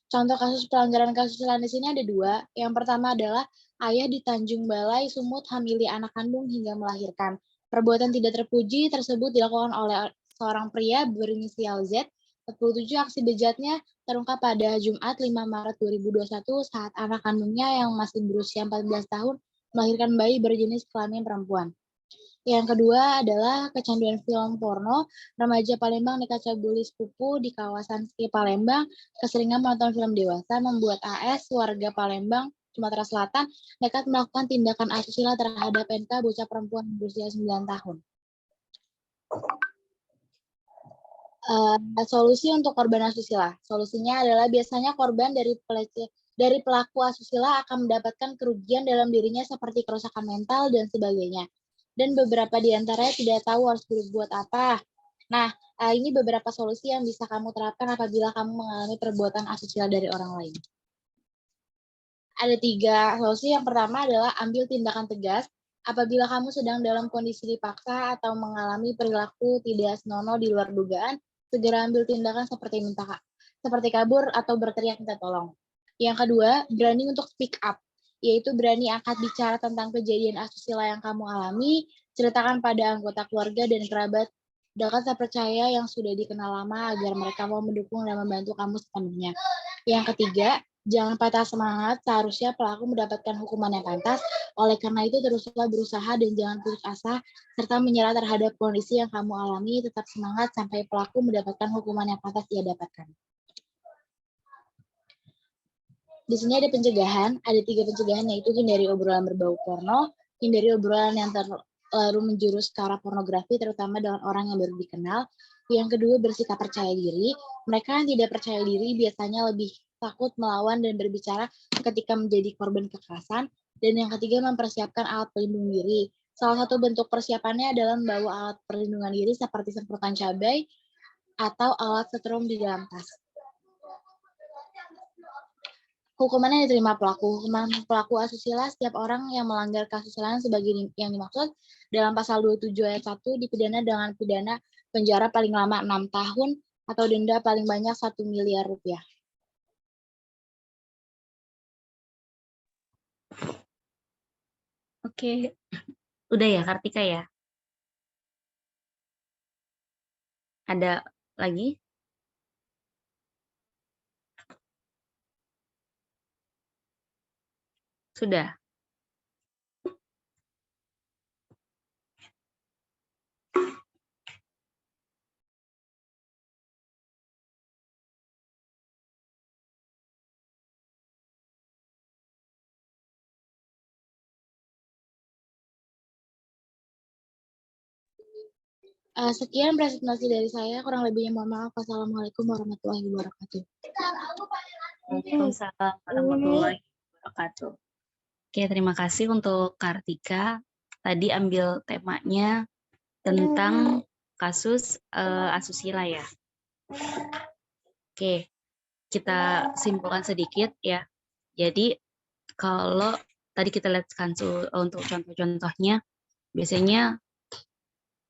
Contoh kasus pelanggaran keasusilaan di sini ada 2. Yang pertama adalah ayah di Tanjung Balai, Sumut, hamili anak kandung hingga melahirkan. Perbuatan tidak terpuji tersebut dilakukan oleh seorang pria berinisial Z. 47 aksi bejatnya terungkap pada Jumat 5 Maret 2021 saat anak kandungnya yang masih berusia 14 tahun melahirkan bayi berjenis kelamin perempuan. Yang kedua adalah kecanduan film porno. Remaja Palembang nekat cabuli sepupu di kawasan Ski Palembang. Keseringan menonton film dewasa membuat AS, warga Palembang, Sumatera Selatan, nekat melakukan tindakan asusila terhadap NK, bocah perempuan berusia 9 tahun. Solusi untuk korban asusila. Solusinya adalah biasanya korban dari pelaku asusila akan mendapatkan kerugian dalam dirinya seperti kerusakan mental dan sebagainya. Dan beberapa di antaranya tidak tahu harus berbuat apa. Nah, ini beberapa solusi yang bisa kamu terapkan apabila kamu mengalami perbuatan asusila dari orang lain. Ada 3 solusi. Yang pertama adalah ambil tindakan tegas. Apabila kamu sedang dalam kondisi dipaksa atau mengalami perilaku tidak senonoh di luar dugaan, segera ambil tindakan seperti kabur atau berteriak minta tolong. Yang kedua, berani untuk speak up, yaitu berani angkat bicara tentang kejadian asusila yang kamu alami, ceritakan pada anggota keluarga dan kerabat dekat terpercaya yang sudah dikenal lama agar mereka mau mendukung dan membantu kamu sepenuhnya. Yang ketiga, jangan patah semangat, seharusnya pelaku mendapatkan hukuman yang pantas. Oleh karena itu, teruslah berusaha dan jangan putus asa, serta menyerah terhadap kondisi yang kamu alami. Tetap semangat sampai pelaku mendapatkan hukuman yang pantas ia dapatkan. Di sini ada pencegahan, ada 3 pencegahan, yaitu hindari obrolan berbau porno, hindari obrolan yang terlalu menjurus ke arah pornografi, terutama dengan orang yang baru dikenal. Yang kedua, bersikap percaya diri. Mereka yang tidak percaya diri biasanya lebih takut melawan dan berbicara ketika menjadi korban kekerasan. Dan yang ketiga, mempersiapkan alat pelindung diri. Salah satu bentuk persiapannya adalah membawa alat perlindungan diri seperti semprotan cabai atau alat setrum di dalam tas. Hukuman yang diterima pelaku. Hukuman pelaku asusila, setiap orang yang melanggar keasusilaan sebagai yang dimaksud dalam pasal 27 ayat 1 dipidana dengan pidana penjara paling lama 6 tahun atau denda paling banyak 1 miliar rupiah. Oke, udah ya Kartika ya? Ada lagi? Sudah? Sekian presentasi dari saya, kurang lebihnya mohon maaf. Wassalamualaikum warahmatullahi wabarakatuh. Waalaikumsalam warahmatullahi wabarakatuh. Oke, terima kasih untuk Kartika. Tadi ambil temanya tentang kasus asusila ya. Oke, kita simpulkan sedikit ya. Jadi kalau tadi kita lihat untuk contoh-contohnya, biasanya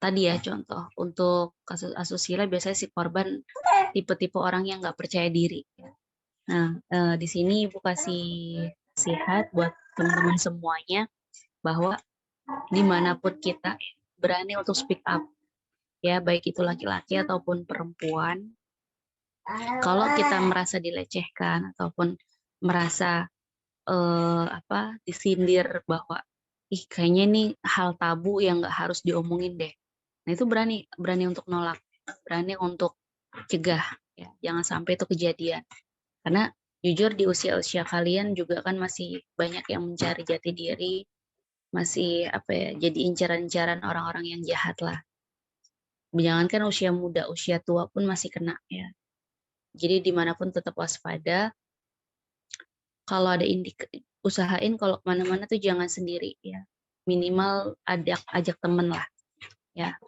tadi ya contoh untuk kasus asusila biasanya si korban tipe-tipe orang yang nggak percaya diri. Nah, di sini Ibu kasih nasihat buat teman-teman semuanya bahwa dimanapun kita berani untuk speak up, ya baik itu laki-laki ataupun perempuan. Kalau kita merasa dilecehkan ataupun merasa disindir bahwa ih kayaknya ini hal tabu yang nggak harus diomongin deh. Nah itu berani untuk nolak, berani untuk cegah, ya jangan sampai itu kejadian. Karena jujur di usia-usia kalian juga kan masih banyak yang mencari jati diri, masih jadi incaran-incaran orang-orang yang jahat lah. Jangankan usia muda, usia tua pun masih kena ya. Jadi dimanapun tetap waspada. Kalau ada usahain kalau kemana-mana tuh jangan sendiri ya. Minimal ajak temen lah ya.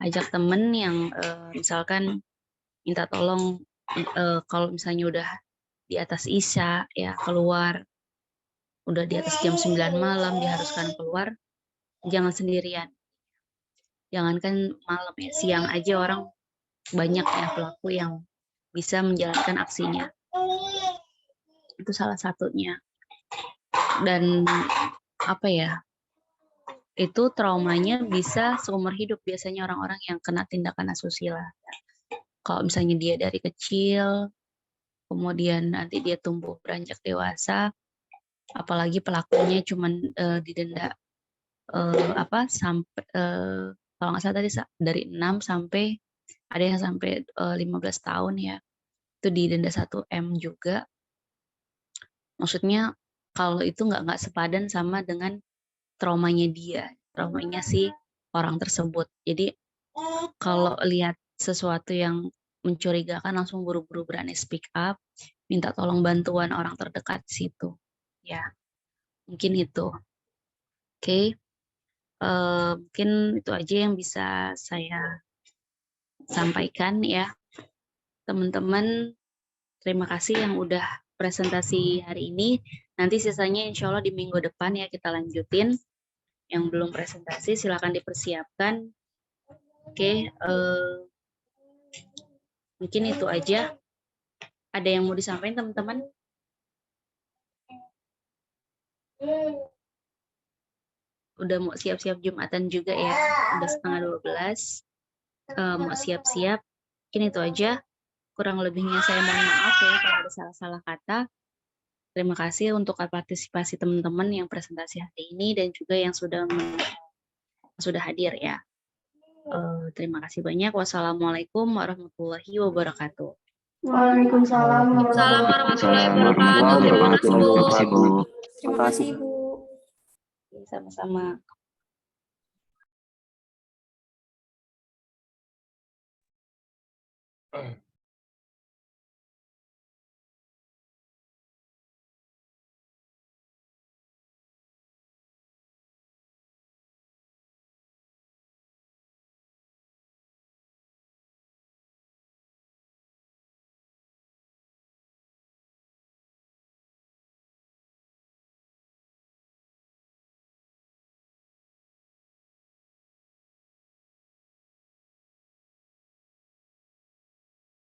Ajak temen yang misalkan minta tolong kalau misalnya udah di atas isya ya keluar, udah di atas jam 9 malam diharuskan keluar, jangan sendirian. Jangankan malam ya, siang aja orang banyak ya pelaku yang bisa menjalankan aksinya. Itu salah satunya. Dan itu traumanya bisa seumur hidup biasanya orang-orang yang kena tindakan asusila. Kalau misalnya dia dari kecil, kemudian nanti dia tumbuh beranjak dewasa, apalagi pelakunya cuma didenda sampai kalau nggak salah tadi dari 6 sampai ada yang sampai 15 tahun ya, itu didenda 1 M juga. Maksudnya kalau itu nggak sepadan sama dengan traumanya si orang tersebut. Jadi kalau lihat sesuatu yang mencurigakan langsung buru-buru berani speak up, minta tolong bantuan orang terdekat di situ. Ya, mungkin itu. Oke. Mungkin itu aja yang bisa saya sampaikan ya. Teman-teman, terima kasih yang udah presentasi hari ini. Nanti sisanya insya Allah di minggu depan ya kita lanjutin. Yang belum presentasi silakan dipersiapkan. Oke, mungkin itu aja. Ada yang mau disampaikan teman-teman? Udah mau siap-siap Jumatan juga ya. Udah setengah 12. Mau siap-siap. Mungkin itu aja. Kurang lebihnya saya mohon maaf ya kalau ada salah-salah kata. Terima kasih untuk partisipasi teman-teman yang presentasi hari ini dan juga yang sudah hadir ya. Terima kasih banyak. Wassalamualaikum warahmatullahi wabarakatuh. Waalaikumsalam Salam warahmatullahi Waalaikumsalam wabarakatuh. Terima kasih, Bu. warahmatullahi wabarakatuh. Terima kasih, Bu. Sama-sama.